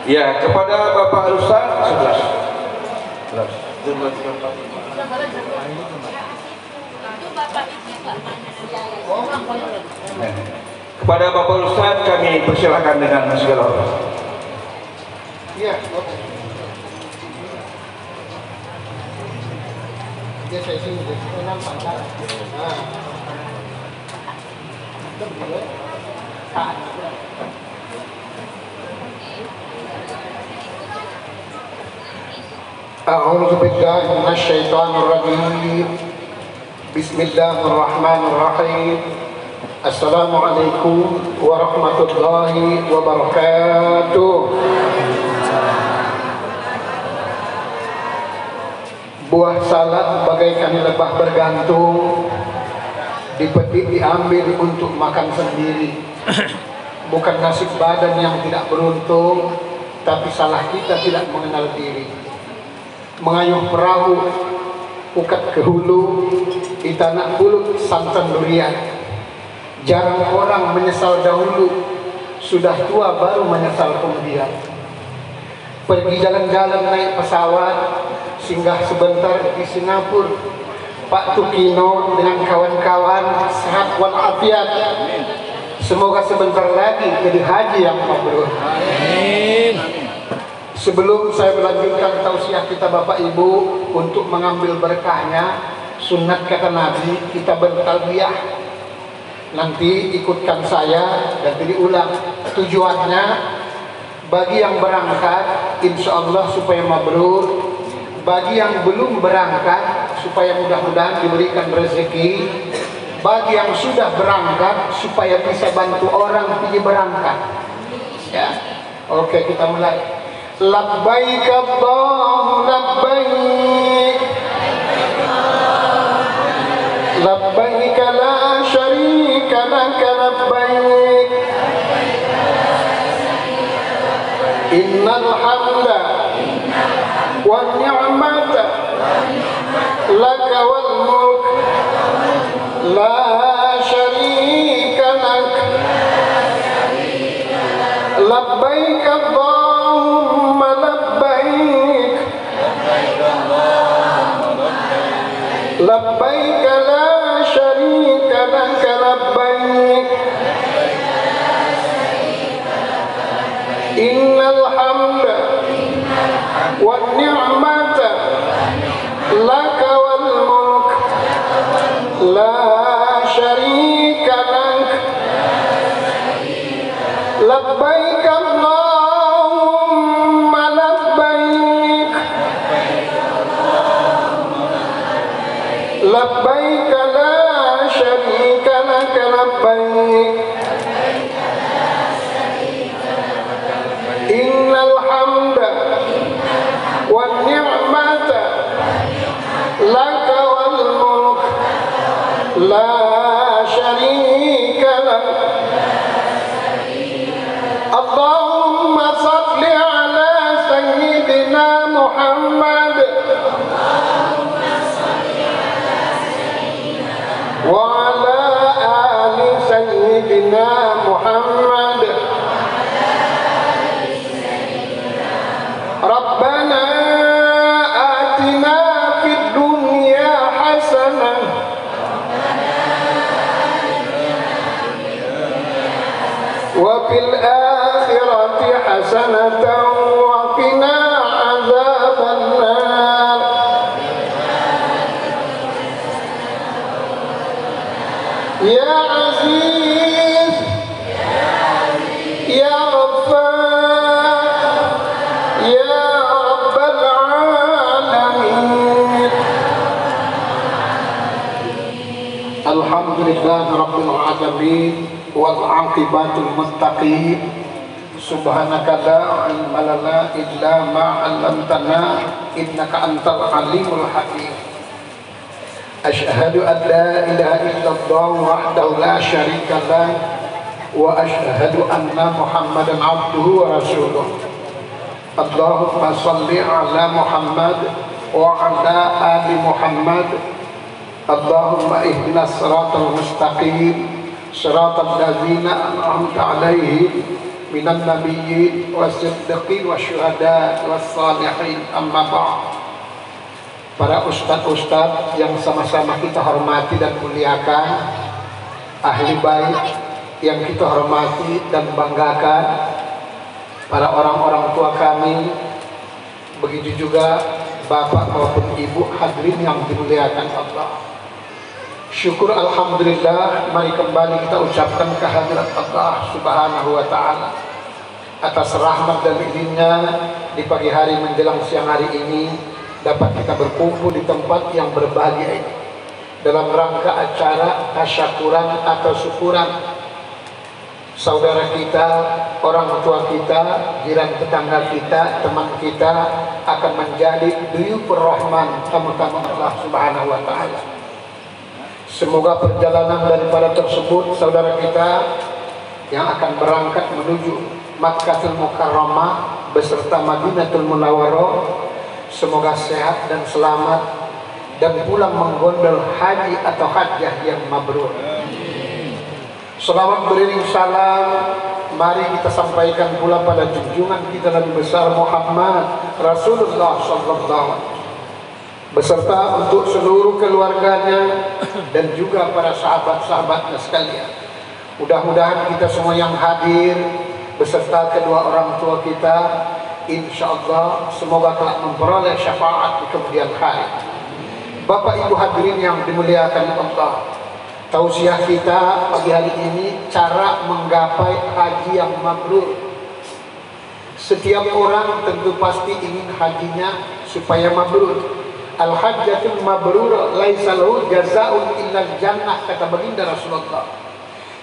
Ya, kepada Bapak Ustaz 11. Kepada Bapak Ustaz kami persilakan dengan segala hormat. Iya. Dia saya sini, dia nampak kan? أعوذ بالله من الشيطان الرجيم بسم الله الرحمن الرحيم السلام عليكم ورحمة الله وبركاته. Buah salad bagaikan lebah bergantung, dipetik diambil untuk makan sendiri. Bukan nasib badan yang tidak beruntung, tapi salah kita tidak mengenal diri. Mengayuh perahu ukat ke hulu, di tanah Pulut santan durian. Jarang orang menyesal dahulu, sudah tua baru menyesal kemudian. Pergi jalan-jalan naik pesawat, singgah sebentar di Singapura. Pak Tukino dengan kawan-kawan sehat walafiat. Semoga sebentar lagi jadi haji yang mabrur. Amin. Sebelum saya melanjutkan tausiah kita Bapak Ibu untuk mengambil berkahnya, sunat kata Nabi kita bertalbiyah. Nanti ikutkan saya dan diulang. Tujuannya bagi yang berangkat insya Allah supaya mabrur, bagi yang belum berangkat supaya mudah-mudahan diberikan rezeki, bagi yang sudah berangkat supaya bisa bantu orang pergi berangkat. Ya, oke kita mulai. Labbaik Allahu labbaik, labbaik la syarika laka labbaik, innal hamda wan ni'mata laka wal mulk la syarika lak, labbaik Allahumma labbaik, labbaik la syarika lak labbaik, innal hamda wan ni'mata laka wal mulk la syarika lak, labbaik Allahumma labbaik, labbaik la syarika lak labbaik, innal hamda wan ni'mata laka wal mulk la syarika lak. Allahumma salli ala sayyidina Muhammad wa ala ali sayyidina Muhammad. Rabbana atina fid dunya hasanah wa fil akhirati hasanatan wa qina azaban nar. Ya Aziz, Ya Ghaffar, Ya Rabbal Alamin. Alhamdulillah. Alhamdulillah Rabbil Alamin wal aqibatul muttaqin. Subhanaka la ilma lana illa ma 'allamtana innaka antal alimul hakim. Asyhadu an la ilaha illallah wahdahu la syarika lah wa asyhadu anna Muhammadan abduhu wa rasuluh. Allahumma shalli ala Muhammad wa ala ali Muhammad. Allahumma ihdinas siratal mustaqim siratal ladzina an'amta 'alaihim minan nabiyyin wasiddiqin wasyuhada wassalihin. Amma ba'd. Para ustadz-ustadz yang sama-sama kita hormati dan muliakan, ahli bait yang kita hormati dan banggakan, para orang-orang tua kami, begitu juga bapak maupun ibu hadirin yang dimuliakan Allah. Syukur alhamdulillah, mari kembali kita ucapkan kehadirat Allah Subhanahu wa taala atas rahmat dan izinnya di pagi hari menjelang siang hari ini dapat kita berkumpul di tempat yang berbahagia ini dalam rangka acara tasyakuran atau syukuran saudara kita, orang tua kita, jiran tetangga kita, teman kita akan menjadi duyufur rahman, tamu-tamu Allah Subhanahu wa taala. Semoga perjalanan daripada tersebut saudara kita yang akan berangkat menuju Makkahul Mukarramah beserta Madinatul Munawwarah semoga sehat dan selamat dan pulang menggondol haji atau hajjah yang mabrur. Selawat beriring salam mari kita sampaikan pula pada junjungan kita Nabi besar Muhammad Rasulullah SAW beserta untuk seluruh keluarganya dan juga para sahabat-sahabatnya sekalian. Mudah-mudahan kita semua yang hadir beserta kedua orang tua kita, insya Allah semoga telah memperoleh syafaat di kemudian hari. Bapak Ibu hadirin yang dimuliakan Allah, tausiah kita pagi hari ini cara menggapai haji yang mabrur. Setiap orang tentu pasti ingin hajinya supaya mabrur. Al-hajjatul mabrur laisa lahu jazaa'un illa jannah, kata baginda Rasulullah.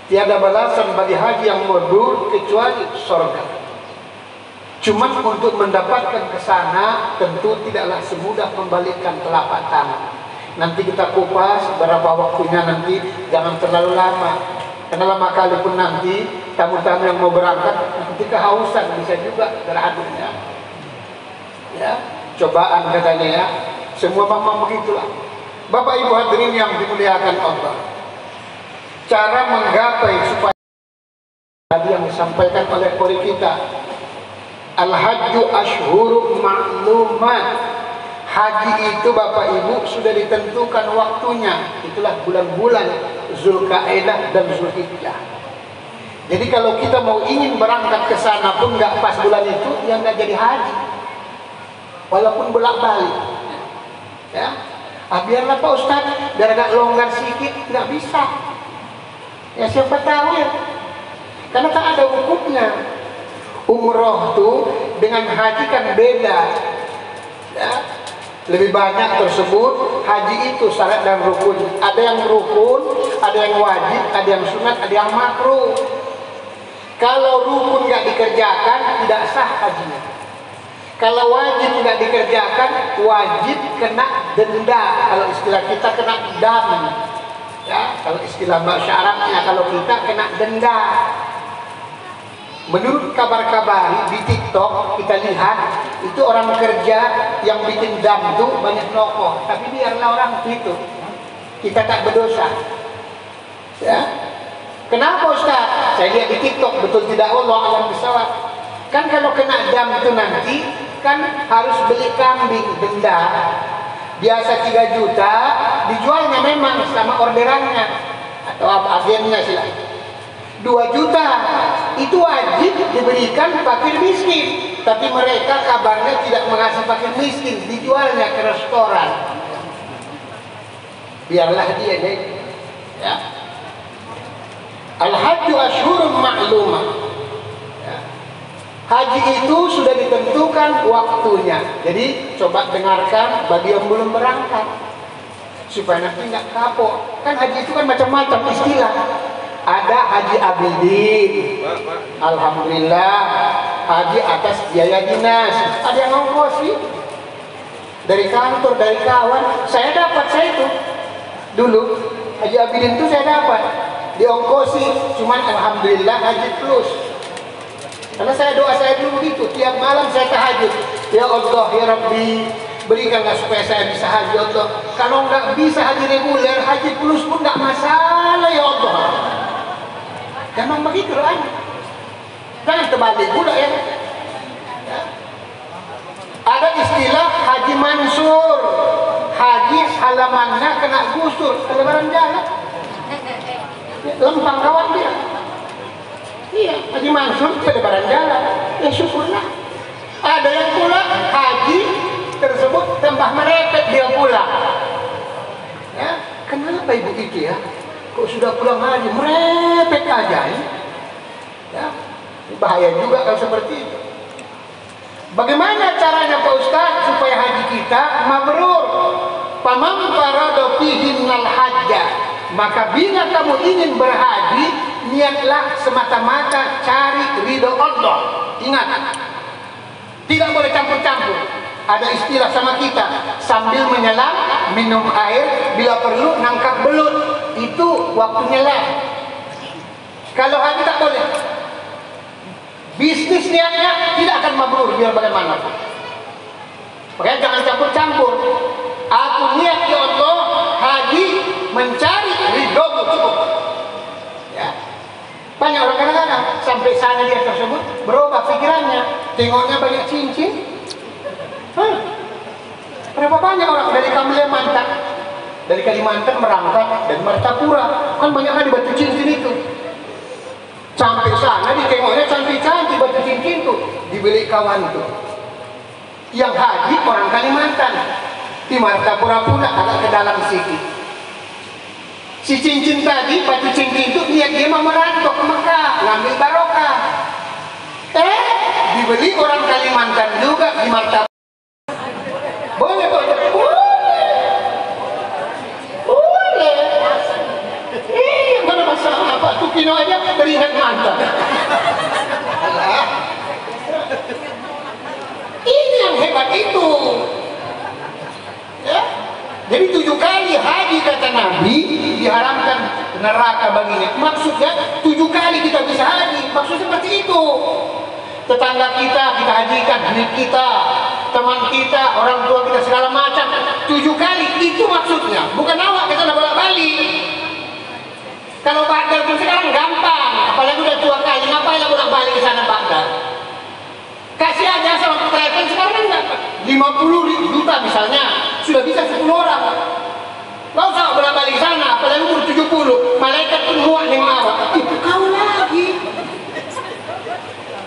Tiada balasan bagi haji yang mabrur kecuali surga. Cuma untuk mendapatkan ke sana tentu tidaklah semudah membalikkan telapak tangan. Nanti kita kupas berapa waktunya nanti, jangan terlalu lama. Karena lama kali pun nanti tamu-tamu yang mau berangkat nanti kehausan bisa juga berhadirnya. Ya, cobaan katanya ya. Semua memang begitulah. Bapak Ibu hadirin yang dimuliakan Allah, cara menggapai supaya tadi yang disampaikan oleh qori kita, al-hajju ashhurun ma'lumat. Haji itu Bapak Ibu sudah ditentukan waktunya. Itulah bulan-bulan Zulkaidah dan Zulhijjah. Jadi kalau kita mau ingin berangkat ke sana pun nggak pas bulan itu, ya nggak jadi haji. Walaupun bolak-balik. Ya, biarlah Pak Ustadz, biar agak longgar sedikit, nggak bisa. Ya siapa tahu ya, karena tak ada hukumnya. Umroh tuh dengan haji kan beda. Ya, lebih banyak tersebut haji itu syarat dan rukun. Ada yang rukun, ada yang wajib, ada yang sunat, ada yang makruh. Kalau rukun nggak dikerjakan, tidak sah hajinya. Kalau wajib nggak dikerjakan, wajib kena denda. Kalau istilah kita kena dam. Ya, kalau istilah bahasa Arabnya, kalau kita kena denda. Menurut kabar-kabar di TikTok kita lihat itu orang kerja yang bikin dam itu banyak nokoh. Tapi biarlah orang itu, kita tak berdosa. Ya, kenapa Ustaz? Saya lihat di TikTok, betul tidak? Allah alam bisawab. Kan kalau kena dam itu nanti kan harus beli kambing denda biasa 3 juta, dijualnya memang sama orderannya atau agennya sih 2 juta itu wajib diberikan fakir miskin, tapi mereka kabarnya tidak mengasih fakir miskin, dijualnya ke restoran. Biarlah dia deh ya. Al-hajju ashhurun ma'lumah. Haji itu sudah ditentukan waktunya. Jadi coba dengarkan bagi yang belum berangkat. supaya nanti nggak kapok. Kan haji itu kan macam-macam istilah. Ada haji abidin, alhamdulillah, haji atas biaya dinas. Ada yang ngongkosi dari kantor, dari kawan. Saya dapat, saya itu dulu haji abidin itu saya dapat diongkosi, cuman alhamdulillah haji plus. Karena saya doa saya dulu begitu, tiap malam saya tahajud, ya Allah ya Rabbi, berikanlah supaya saya bisa haji Allah. Kalau nggak bisa haji reguler, haji plus pun nggak masalah ya Allah. Memang begitu lah. Jangan terbalik pula ya. Ada istilah haji mansur, haji halamannya kena gusur, kelebaran jalan, lempang kawan dia. Iya, haji mansur kelebaran jalan, ya syukurlah. Ada yang pula haji tersebut tambah merepet dia pulang. Ya, kenapa ibu itu ya? Kok sudah pulang haji merepet aja ya? Bahaya juga kalau seperti itu. Bagaimana caranya Pak Ustaz supaya haji kita mabrur? Faman farada fihinnal hajja, maka bila kamu ingin berhaji, niatlah semata-mata cari ridho Allah. Ingat, tidak boleh campur-campur. Ada istilah sama kita, sambil menyelam minum air, bila perlu nangkap belut. Itu waktu nyelam. Kalau haji tak boleh. Bisnis niatnya tidak akan mabrur biar bagaimana. Makanya jangan campur-campur. Aku niat ya Allah haji mencari ridho-Mu cukup. Ya. Banyak orang kadang-kadang sampai sana dia tersebut berubah pikirannya, tengoknya banyak cincin. Berapa banyak orang dari Kalimantan merangkak dari Martapura, kan banyak kali batu cincin itu. Sampai sana ditengoknya cantik-cantik batu cincin itu, dibeli kawan itu. Yang haji orang Kalimantan, di Martapura pula agak ke dalam sedikit. Si cincin tadi, batu cincin itu niat dia mau merantau ke Mekah, ngambil barokah. Dibeli orang Kalimantan juga di Martapura. Boleh kok? Boleh. Mana masalah apa? Tukino aja teringat mantan. Ini yang hebat itu. Ya? Jadi 7 kali haji kata Nabi diharamkan neraka baginya. Maksudnya 7 kali kita bisa haji. Maksudnya seperti itu. Tetangga kita hajikan, anak kita, teman kita, orang tua kita segala macam 7 kali, itu maksudnya. Bukan awak ke sana bolak-balik. Kalau Baghdad pun sekarang gampang, apalagi udah 2 kali, ngapain lah bolak-balik ke sana Baghdad? Kasih aja sama travel sekarang kan 50 juta misalnya, sudah bisa 10 orang. Nggak usah bolak-balik ke sana, apalagi umur 70, malaikat pun muak dengan awak. Kau lagi.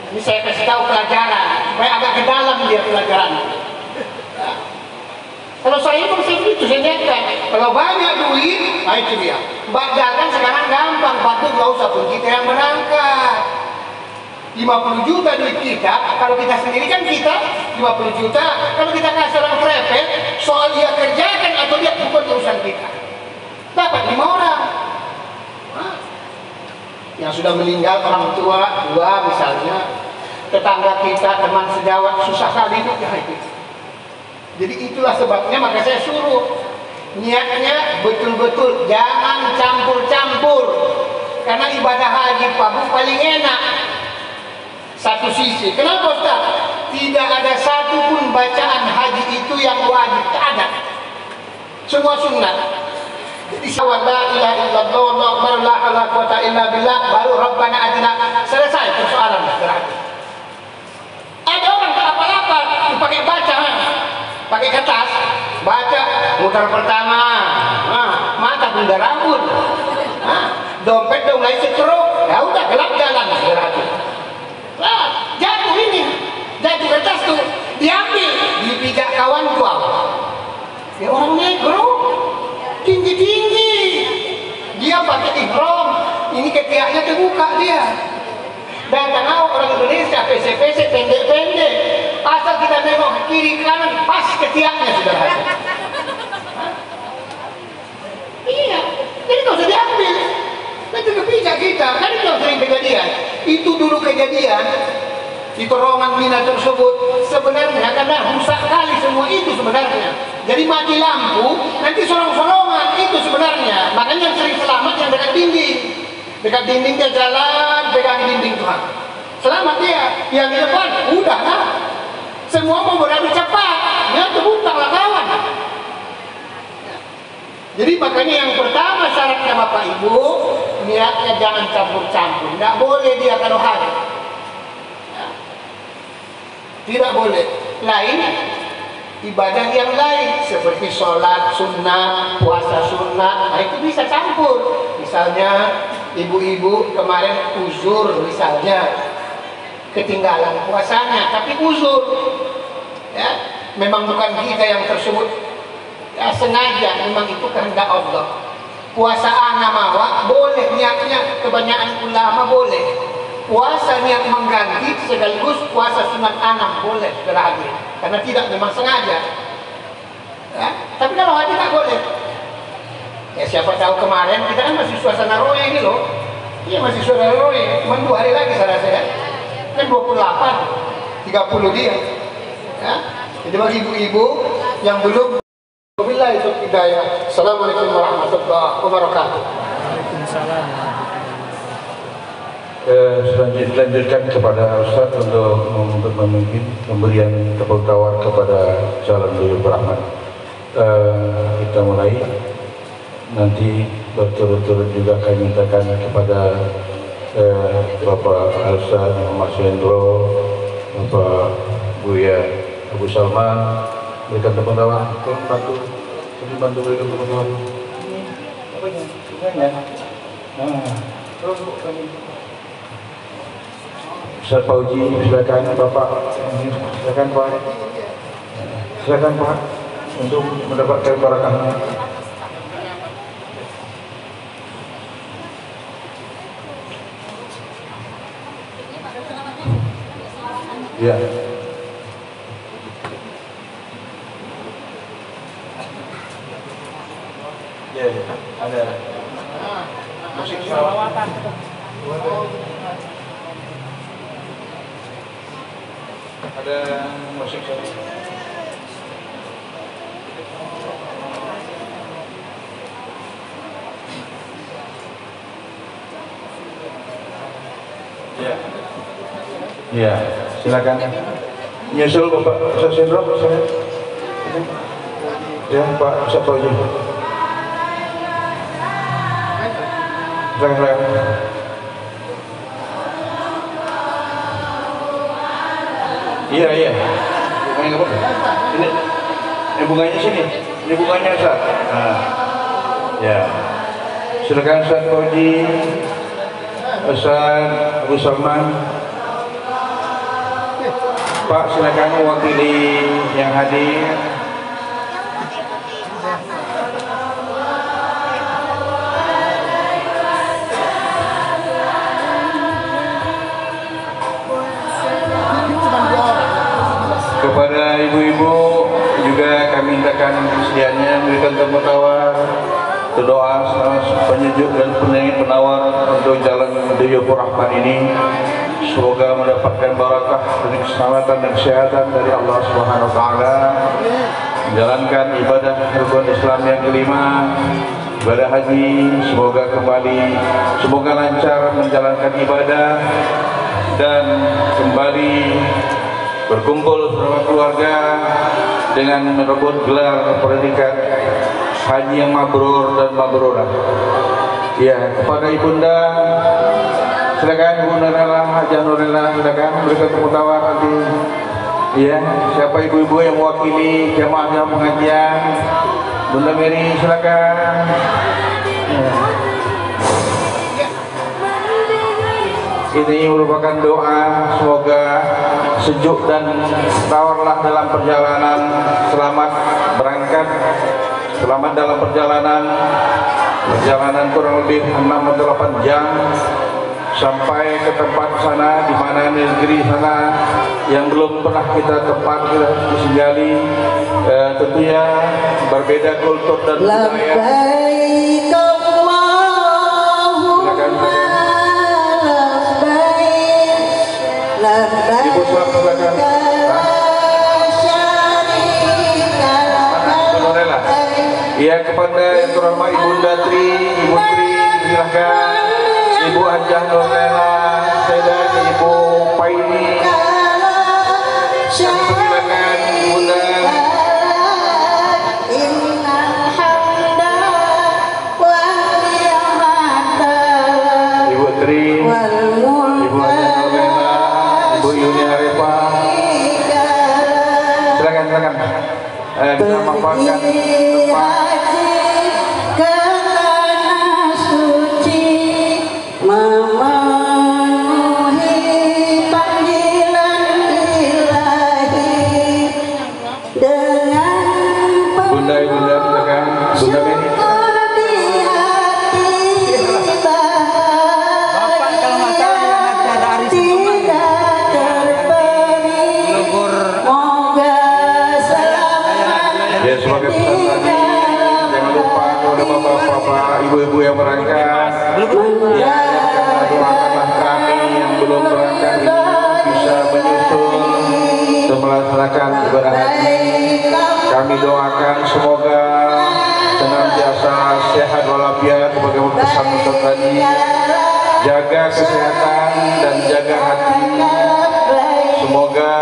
Ini saya kasih tahu pelajaran, supaya agak ke dalam dia pelajaran. Ya. Kalau saya pun seperti itu, saya lihat kalau banyak duit, itu dia. Baghdad kan sekarang gampang, patut nggak usah pun kita yang berangkat. 50 juta duit kita, kalau kita sendiri kan kita 50 juta, kalau kita kasih orang travel, soal dia kerjakan atau dia bukan urusan kita. Dapat 5 orang. Yang sudah meninggal orang tua 2 misalnya, tetangga kita, teman sejawat, susah kali itu ya itu. Jadi itulah sebabnya maka saya suruh niatnya betul-betul jangan campur-campur, karena ibadah haji Pak paling enak satu sisi. Kenapa Ustaz? Tidak ada satu pun bacaan haji itu yang wajib, tak ada, semua sunnah. Jadi la ilaha illallah wallahu akbar la haula wala quwata illa billah, baru rabbana atina, selesai persoalan berarti. Ada orang tak apa-apa dipakai baca, pakai kertas, baca mutar pertama, mata bunda rambut, dompet udah mulai setruk, ya udah gelap jalan berarti. Jatuh ini, jatuh kertas tuh, diambil, dipijak kawan gua. Ya orang negro, tinggi-tinggi, dia pakai ihram, ini ketiaknya terbuka dia. Datang orang Indonesia, PC-PC pendek-pendek, asal kita nengok kiri kanan pas ketiaknya sudah ada. usah diambil. Nanti kepijak kita, kan itu sering kejadian. Itu dulu kejadian di terowongan Mina tersebut sebenarnya karena rusak kali semua itu sebenarnya. Jadi mati lampu, nanti sorong-sorongan itu sebenarnya. Makanya yang sering selamat yang dekat dinding. Dekat dinding dia jalan, pegang dinding Tuhan. Selamat dia. Yang di depan, udah lah. Semua mau beradu cepat, dia terbutang lah kawan. Jadi makanya yang pertama syaratnya Bapak Ibu, niatnya jangan campur-campur. Tidak boleh dia kalau hari. Tidak boleh. Lain ibadah yang lain seperti sholat sunnah, puasa sunnah, nah itu bisa campur. Misalnya ibu-ibu kemarin uzur misalnya ketinggalan puasanya, tapi uzur, ya memang bukan kita yang tersebut, ya sengaja, memang itu kehendak Allah. Puasa anamawa boleh, niatnya kebanyakan ulama boleh. Puasa niat mengganti sekaligus puasa sunat anak boleh terakhir, karena tidak memang sengaja. Ya? Tapi kalau haji tak boleh. Ya siapa tahu kemarin kita kan masih suasana roya ini loh. Iya masih suasana roya, cuma 2 hari lagi saya rasa ya. Kan 28, 30 dia. Ya? Jadi bagi ibu-ibu yang belum, wabillahi taufiq hidayah. Assalamualaikum warahmatullahi wabarakatuh. Waalaikumsalam. Dilanjutkan kepada Ustaz untuk memimpin pemberian tepuk tawar kepada calon beliau berahmat. Kita mulai, nanti berturut-turut juga kami mintakan kepada Bapak Ustaz Muhammad Sendro, Bapak Buya Abu Salman, berikan tepuk tawar. Bantu berikan tepuk tawar. Apa ini? Terus kami. Ustaz Fauji, silakan Bapak, silakan Pak, silakan Pak untuk mendapatkan barakahnya. Ya. Ya, ada musik salawatan. Ada musik ya. Ya, silakan. Nyusul Bapak Ustaz Sendro, saya. Ya, Pak Ustaz Fauji. Silakan. Iya. Bunganya apa? Ini bunganya sini. Ini bunganya Ustaz. Nah. Ya. Silakan Ustaz Fauji, Ustaz Abu Salman. Pak, silakan mewakili yang hadir. Kepada ibu-ibu juga kami mintakan kesediaannya memberikan tepuk tawar, doa penyejuk dan penawar untuk jalan Diyufur Rahman ini. Semoga mendapatkan barakah dan keselamatan dan kesehatan dari Allah Subhanahu wa taala. Menjalankan ibadah rukun Islam yang kelima, ibadah haji, semoga lancar menjalankan ibadah dan kembali berkumpul bersama keluarga dengan merebut gelar predikat haji yang mabrur dan mabrurah. Ya, kepada ibunda silakan Bunda Nela, Hajah Nurela, silakan berikan tepuk tawar nanti. Ya, siapa ibu-ibu yang mewakili jamaah pengajian? Bunda Mary, silakan. Ya. Ini merupakan doa semoga sejuk dan tawarlah dalam perjalanan, selamat berangkat, selamat dalam perjalanan kurang lebih 6 atau 8 jam sampai ke tempat sana, di mana negeri sana yang belum pernah kita singgali. Tentunya berbeda kultur dan budaya. Ibu silakan. Ya, kepada yang terhormat Ibunda Tri, Ibu Tri, silakan. Ibu Hajah Nurlela, dan Ibu Paini. Silakan Ibunda. Ibu Tri, Ibu Hajah Nurlela, Ibu Yuni Arifah. Silakan. Kita memanfaatkan tempat. Bunda silakan. Bunda Beni. Bapak kalau nggak salah yang acara Aris Ya, sebagai pesan tadi, jangan lupa kepada bapak-bapak, ibu-ibu yang berangkat, ya, doakanlah kami yang belum berangkat ini bisa menyusul dan melaksanakan ibadah haji. Kami doakan semoga senantiasa sehat walafiat sebagai pesan tadi, jaga kesehatan dan jaga hati. Semoga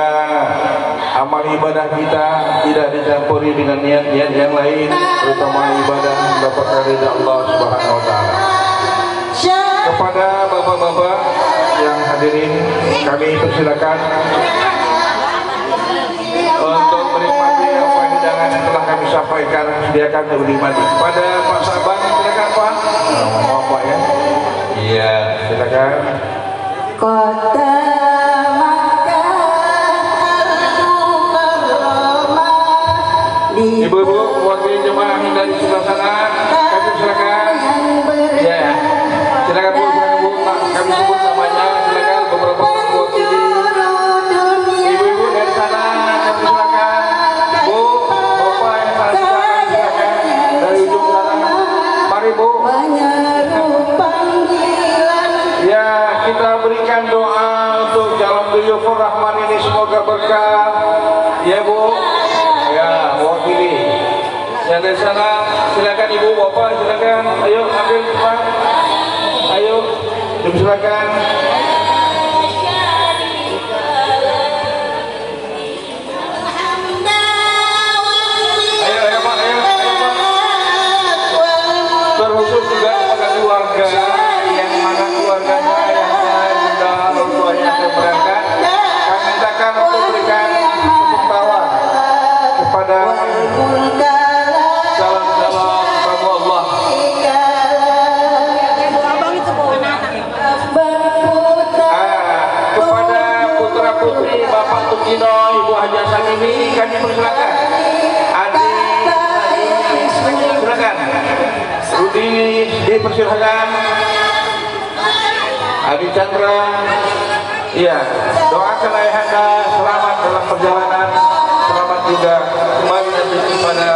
amal ibadah kita tidak dicampuri dengan niat-niat yang lain, terutama ibadah mendapatkan ridha Allah Subhanahu wa taala. Kepada bapak-bapak yang hadirin, kami persilakan untuk menikmati apa hidangan yang telah kami sampaikan, sediakan untuk dinikmati. Pada Pak Saban, silakan Pak. Mohon Pak ya. Iya, silakan. Kota Ibu-ibu mewakili jemaah dari sebelah sana, kami silakan. Ya, silakan Bu, kami sebut namanya, silakan beberapa mewakili. Ibu-ibu dari sana, kami silakan. Bu, bapak yang sana silakan dari ujung sana. Mari Bu. Ya, kita berikan doa untuk calon Duyufur Rahman ini, semoga berkah. Ya Bu. Ya, mewakili. Yang dari sana, silakan ibu, bapak, silakan. Ayo, ambil Pak. Ayo, silakan. Ayo Pak, ayo Pak. Terkhusus juga kepada keluarga yang mana keluarganya yang bunda orang tuanya akan berangkat, kami mintakan untuk berikan tepuk tawa kepada salam-salam kamu Allah. Kepada putra putri Bapak Tukino, Ibu Hajah Samini, kami persilakan. Adi, silakan. Rudi, dipersilakan. Adi Chandra, iya, doakan ayahanda selamat dalam perjalanan. Selamat juga kembali nanti kepada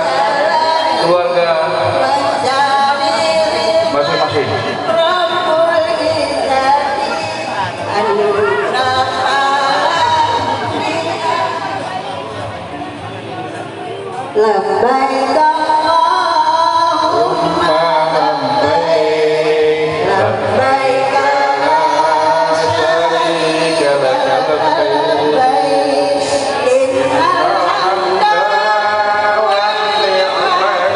keluarga masing-masing. Labbaik Allahumma labbaik, labbaik la syarika lak labbaik, innal hamda wan ni'mata wal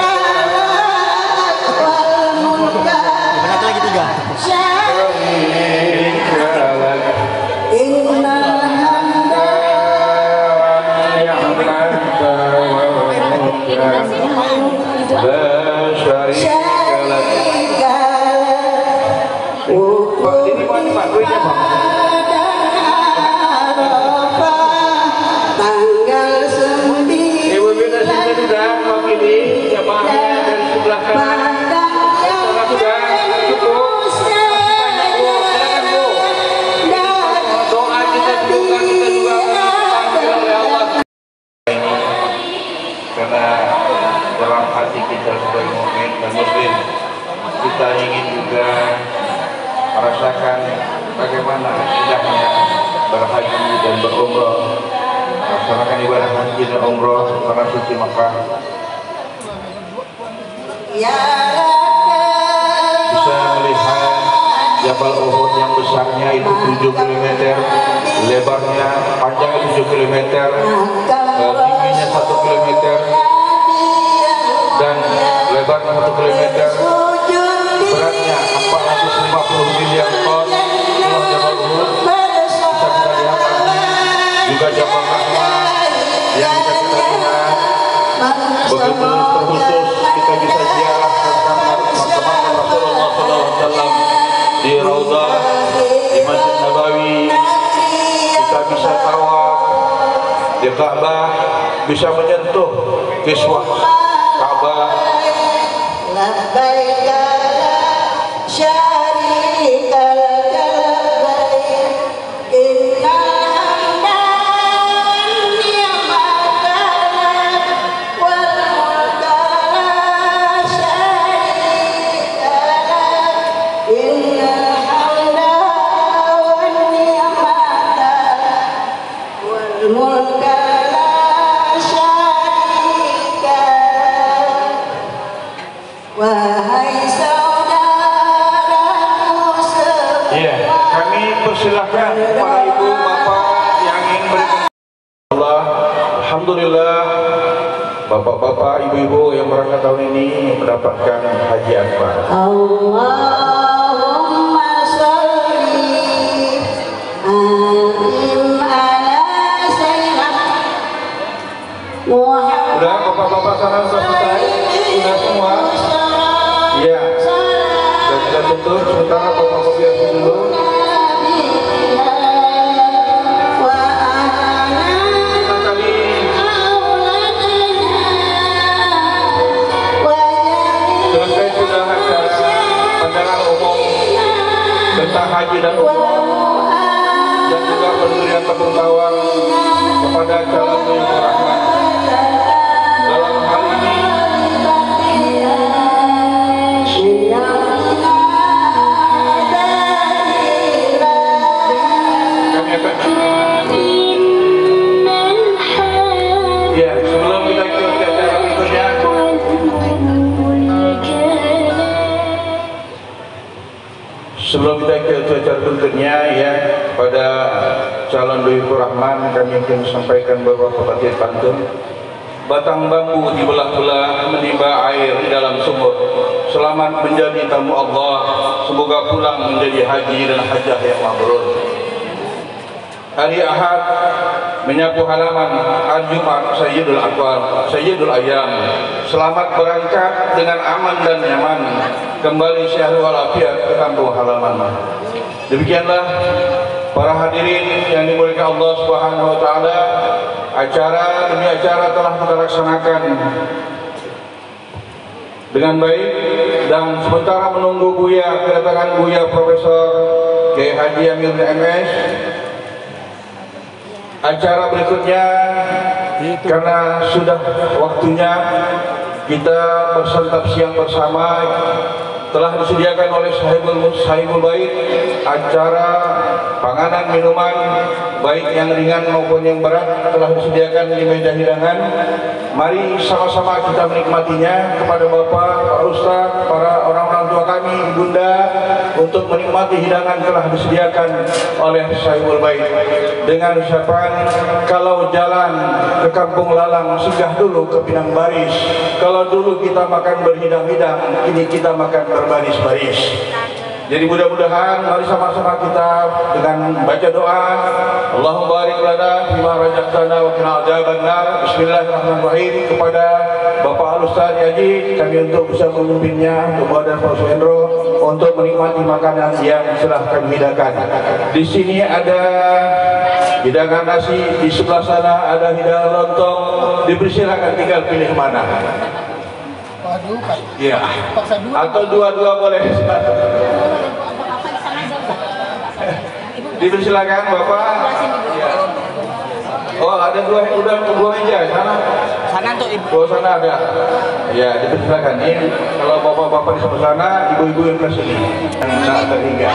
mulka la syarika lak, innal hamda wan ni'mata tanggal 9 Ibu Bina sudah mewakili jamaahnya dari sebelah kanan. Sudah cukup. Doa kita semoga kita juga dipanggil oleh Allah. Karena dalam hati kita sebagai mukmin dan muslim, kita ingin juga merasakan bagaimana indahnya berhaji dan berumrah, melaksanakan ibadah haji dan umrah ke tanah suci Makkah. Bisa melihat Jabal Uhud yang besarnya itu 7 km, lebarnya panjangnya 7 km, tingginya 1 km, dan lebarnya 1 km, beratnya 450 miliar ton. Itulah Jabal Uhud. Bisa kita lihat juga Jabal Rahmah yang bisa kita lihat. Begitu terkhusus kita bisa ziarah ke makam Rasulullah SAW di Raudhah, di Masjid Nabawi. Kita bisa tawaf di Ka'bah, bisa menyentuh kiswah Ka'bah. Persilahkan para ibu bapak yang ingin berikan Allah. Alhamdulillah, bapak-bapak ibu-ibu yang berangkat tahun ini mendapatkan haji akbar. Allahumma sholli ala sayyidina Muhammad. Udah bapak-bapak sana sudah selesai? Sudah semua? Iya. Dan kita tutup sementara bapak-bapak biasa dulu. Tentang haji dan umrah dan juga pemberian tepuk tangan kepada calon Baitur Rahman. Dalam hal ini kami akan ya sebelum kita ke acara berikutnya. Sebelum kita ke acara berikutnya ya, pada calon Baitur Rahman kami ingin sampaikan beberapa batin pantun. Batang bambu dibelah-belah menimba air di dalam sumur. Selamat menjadi tamu Allah, semoga pulang menjadi haji dan hajah yang mabrur. Hari Ahad menyapu halaman, hari Jumat Sayyidul Aqwal, Sayyidul Ayyam. Selamat berangkat dengan aman dan nyaman, kembali sehat walafiat ke kampung halaman. Demikianlah para hadirin yang dimuliakan Allah Subhanahu wa taala, acara demi acara telah kita laksanakan dengan baik, dan sementara menunggu kedatangan Buya Profesor Kiai Haji Amir MS, acara berikutnya karena sudah waktunya kita bersantap siang bersama telah disediakan oleh Sahibul Bait acara panganan minuman baik yang ringan maupun yang berat telah disediakan di meja hidangan. Mari sama-sama kita menikmatinya. Kepada Bapak, Pak Ustaz, para orang-orang tua kami, Bunda, untuk menikmati hidangan telah disediakan oleh Sahibul Bait dengan ucapan, kalau jalan ke Kampung Lalang singgah dulu ke Pinang Baris. Kalau dulu kita makan berhidang-hidang, kini kita makan berbaris-baris. Jadi mudah-mudahan mari sama-sama kita dengan baca doa, Allahumma barik lana bima razaqtana wa qina adzabannar. Bismillahirrahmanirrahim. Kepada Bapak Al-Ustaz Haji, kami untuk bisa memimpinnya, kepada Pak Suhendro untuk menikmati makanan yang telah kami hidangkan. Di sini ada hidangan nasi, di sebelah sana ada hidangan lontong. Dipersilakan, tinggal pilih mana. Ya, atau dua-dua boleh. Dipersilakan Bapak. Ya. Oh, ada dua meja sana. Sana untuk ibu. Oh, sana ada. Ya, dipersilakan. Ini kalau bapak-bapak di sebelah sana, ibu-ibu yang ke sini. Yang saat ketiga.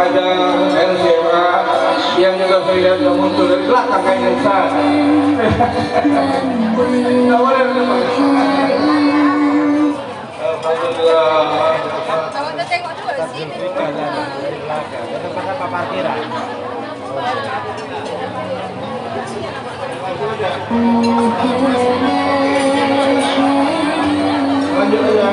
ada LCMA yang juga saya lihat muncul dari belakang kayaknya Ustaz. Nggak boleh teman. Alhamdulillah. Kalau kita tengok dulu sini. Apa parkiran? Lanjut aja.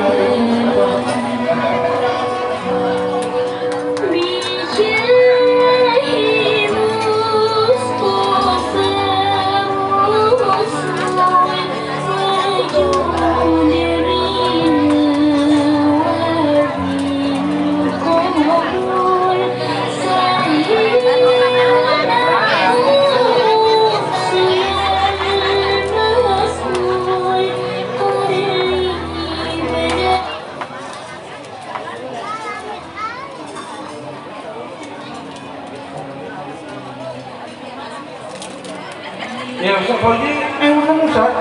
Ya, pokoknya emang Ustaz.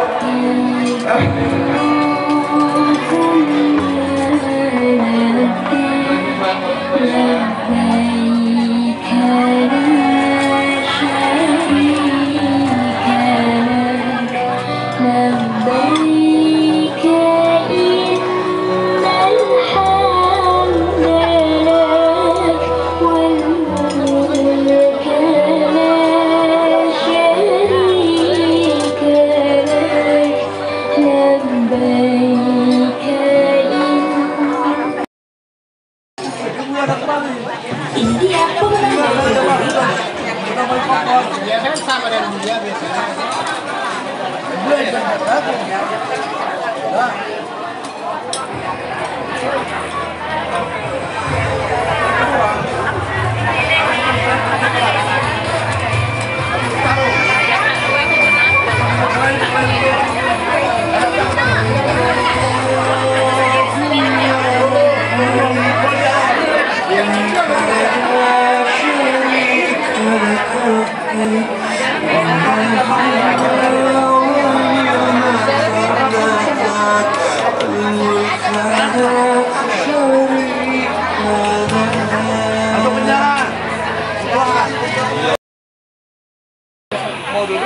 Biasanya sama dengan dia biasanya.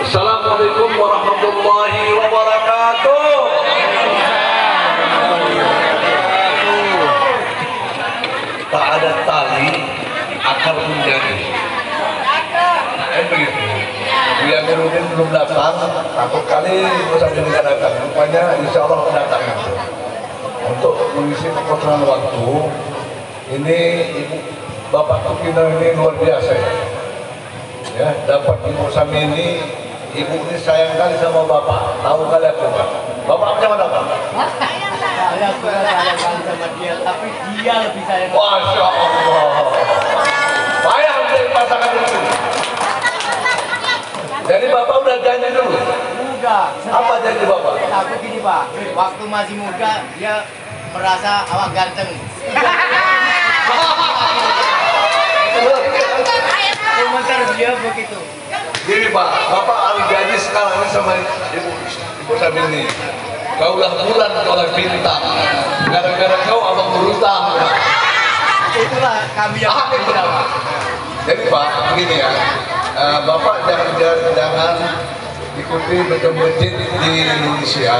Assalamualaikum warahmatullahi wabarakatuh. Tak ada tali akar pun jadi. Begitu. Buya Amiruddin belum datang, takut kali Ustaz ini tidak datang. Rupanya insya Allah datang. Untuk mengisi kekosongan waktu, ini Ibu Bapak Tukino ini luar biasa ya. Dapat Ibu Samini, Ibu ini sayang kali sama Bapak. Tahu kali aku Pak. Bapak macam mana Pak? Saya sudah sayang sama dia, tapi dia lebih sayang. Masya Allah. Bayang dari pasangan itu. Jadi Bapak udah janji dulu? Udah. Apa janji Bapak? Aku gini Pak, waktu masih muda dia merasa awak ganteng. Komentar dia begitu. Gini Pak, Bapak harus janji sekarang ini sama Ibu Samini. Kaulah bulan, kaulah bintang. Gara-gara kau abang berutang. Itulah kami yang berbeda Pak. Jadi Pak, begini ya. Bapak jangan ikuti masjid di Indonesia.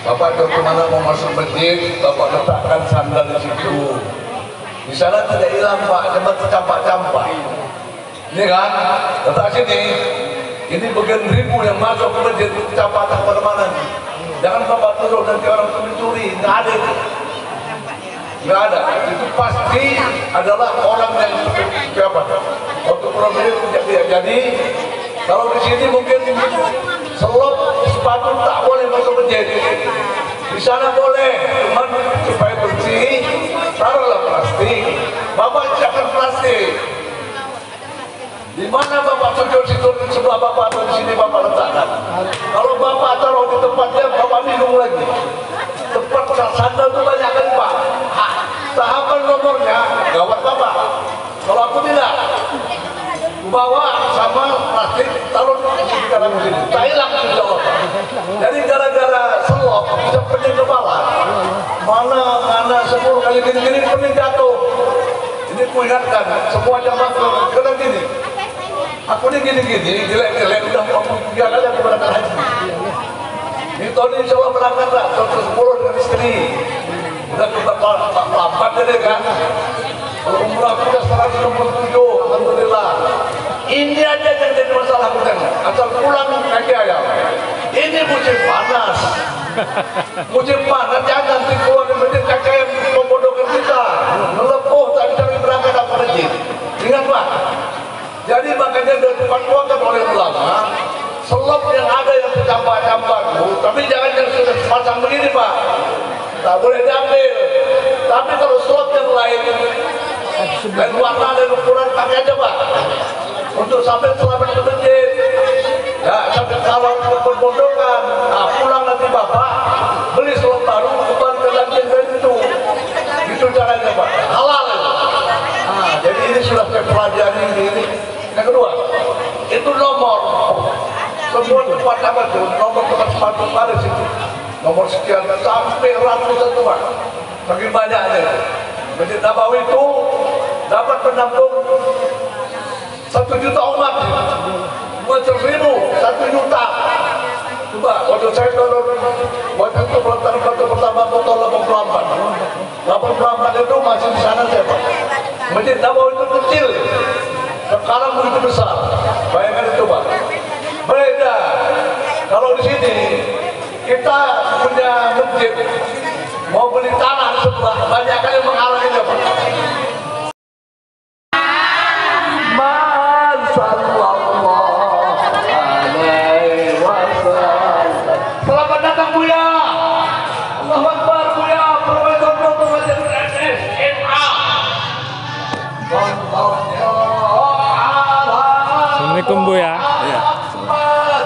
Bapak kalau kemana mau masuk masjid, Bapak letakkan sandal di situ. Di sana tidak hilang Pak, cuma tercampak-campak. Ini kan, letak sini. Ini bagian ribu yang masuk ke masjid, campak tak kemana-mana. Jangan Bapak turun nanti orang curi-curi, nggak ada itu. Nggak ada, itu pasti adalah orang yang siapa? Untuk program itu jadi kalau di sini mungkin selop sepatu tak boleh masuk masjid. Di sana boleh, cuman supaya bersih, taruhlah plastik. Bapak jangan plastik. Di mana Bapak sujud situ sebelah Bapak atau di sini Bapak letakkan. Kalau Bapak taruh di tempatnya, Bapak bingung lagi. Tempat sandal itu banyak kali Pak. Tahapan nomornya gawat Bapak. Kalau aku tidak, bawa sama plastik taruh di dalam sini. Tak hilang insya Allah Pak. Jadi gara-gara selop bisa pening kepala. Mana 10 kali gini-gini pening jatuh. Ini aku ingatkan semua jamaah kena gini. Aku ini gini-gini, jelek-jelek udah biar aja aku berangkat haji. Ini tahun ini insya Allah berangkat lah, tahun ke-10 dengan istri. Udah kita lambat jadi kan. Kalau umrah aku udah 167, alhamdulillah. Ini aja yang jadi masalah kita. Asal pulang kaki ayam. Ini musim panas. Musim panas jangan nanti keluar di masjid kaki ayam membodohkan kita. Melepuh tak bisa berangkat apa masjid. Ingat Pak. Jadi makanya sudah difatwakan oleh ulama. Selop yang ada yang tercampak-campak, tapi jangan yang sudah pasang begini Pak. Tak boleh diambil. Tapi kalau selop yang lain dan warna dan ukuran pakai aja Pak. Untuk sampai selamat ke masjid. Ya, sampai kalau berbondongan, pulang nanti Bapak beli selop baru kembali lagi yang dari itu. Itu caranya Pak. Halal. Jadi ini sudah saya pelajari ini. Yang kedua, itu nomor. Semua tempat apa tuh? Nomor tempat sepatu Paris itu. Nomor sekian sampai ratusan tuh Pak. Saking banyaknya. Masjid Nabawi itu dapat menampung 1 juta umat. 1 juta. Coba, waktu saya turun, waktu itu peletaran batu pertama tahun 88. 88 itu masih di sana saya Pak. Masjid Nabawi itu kecil. Sekarang begitu besar. Bayangkan itu Pak. Beda. Kalau di sini kita punya masjid, mau beli tanah di sebelah, banyak kali menghalanginya Pak. Selamat datang Buya. Allahu Akbar Buya, Profesor Dr. SMA. Assalamualaikum Buya. Iya.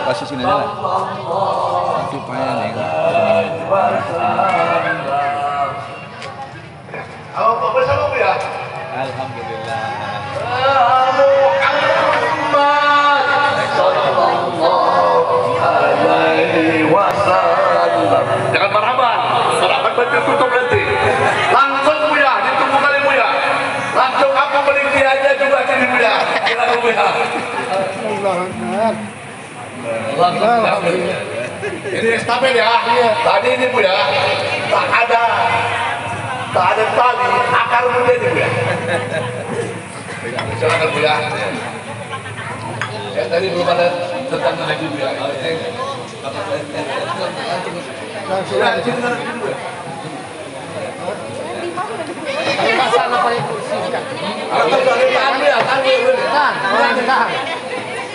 Kasih sini aja lah. Nanti payah nih. Halo Pak bersama Buya. Alhamdulillah. Jangan marhaban baju tutup nanti. Langsung Buya, ditunggu kali Buya. Langsung aku beli dia aja juga sini Buya. Silakan Buya. Ini estafet ya. Tadi ini Buya, tak ada tali, akar muda ini Buya. Silakan Buya. Ya tadi belum ada tentang lagi Buya.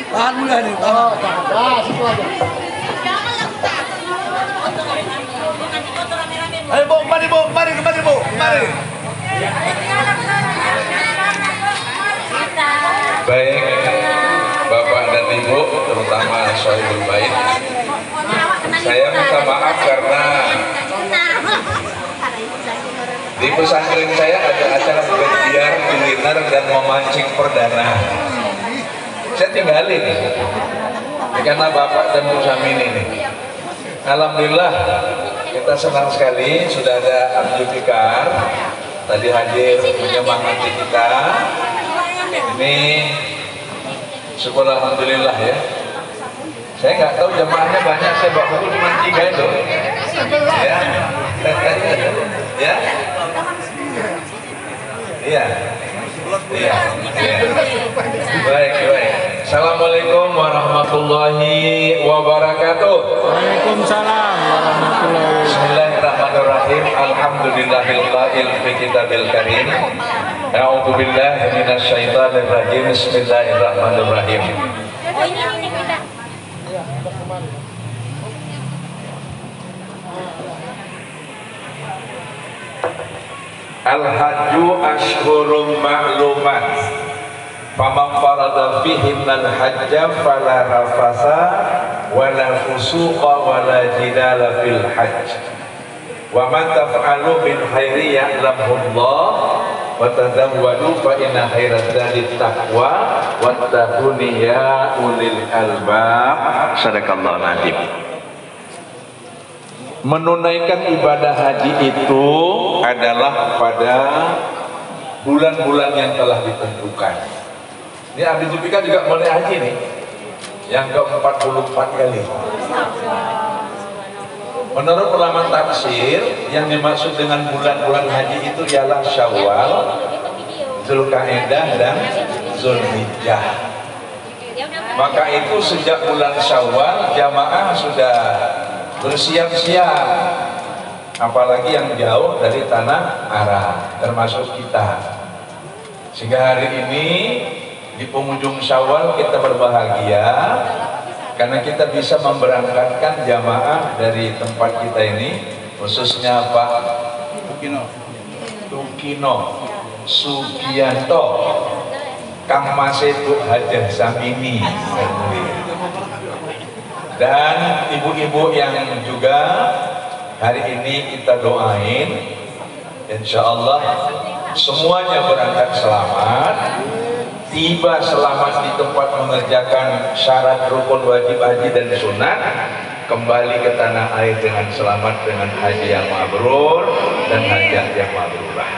Tahan mulia nih. Oh, tahan. Situ aja. Ayo Bu, mari Bu, mari. Baik, Bapak dan Ibu, terutama Sohibul Bait, saya minta maaf karena di pesantren saya ada acara berbiar, kuliner, dan memancing perdana. Saya tinggalin karena Bapak dan Bu Samin ini. Alhamdulillah kita senang sekali sudah ada Abdul Fikar tadi hadir menyemangati kita. Ini syukur alhamdulillah ya. Saya nggak tahu jemaahnya banyak, saya bawa buku cuma 3 itu. Ya. Ya. Iya. Iya. Baik. Assalamualaikum warahmatullahi wabarakatuh. Waalaikumsalam warahmatullahi wabarakatuh. Bismillahirrahmanirrahim. Alhamdulillahil qail fi kitabil karim. A'udzu billahi minasyaitonir rajim. Bismillahirrahmanirrahim. Oh ini kita. Al-hajju ashhurum ma'lumat. Faman farada fihinal hajja fala rafasa wala fusuqa wala jidala fil hajj. Wa man taf'alu min khairi ya'lamullah wa tazawwadu fa inna khairaz zadi taqwa wattaquni ya ulil albab. Sadaqallahu nazim. Menunaikan ibadah haji itu adalah pada bulan-bulan yang telah ditentukan. Ini Habib Zulfikar juga mulai haji nih, yang ke-44 kali. Menurut ulama tafsir, yang dimaksud dengan bulan-bulan haji itu ialah Syawal, Zulkaidah dan Zulhijjah. Maka itu sejak bulan Syawal jamaah sudah bersiap-siap, apalagi yang jauh dari tanah Arab termasuk kita. Sehingga hari ini di penghujung Syawal kita berbahagia karena kita bisa memberangkatkan jamaah dari tempat kita ini, khususnya Pak Tukino Sugianto, Kang Masebu Hajah Samini, dan ibu-ibu yang juga hari ini kita doain, insya Allah semuanya berangkat selamat, tiba selamat di tempat mengerjakan syarat rukun wajib haji dan sunat, kembali ke tanah air dengan selamat dengan haji yang mabrur dan hajat yang mabrurah.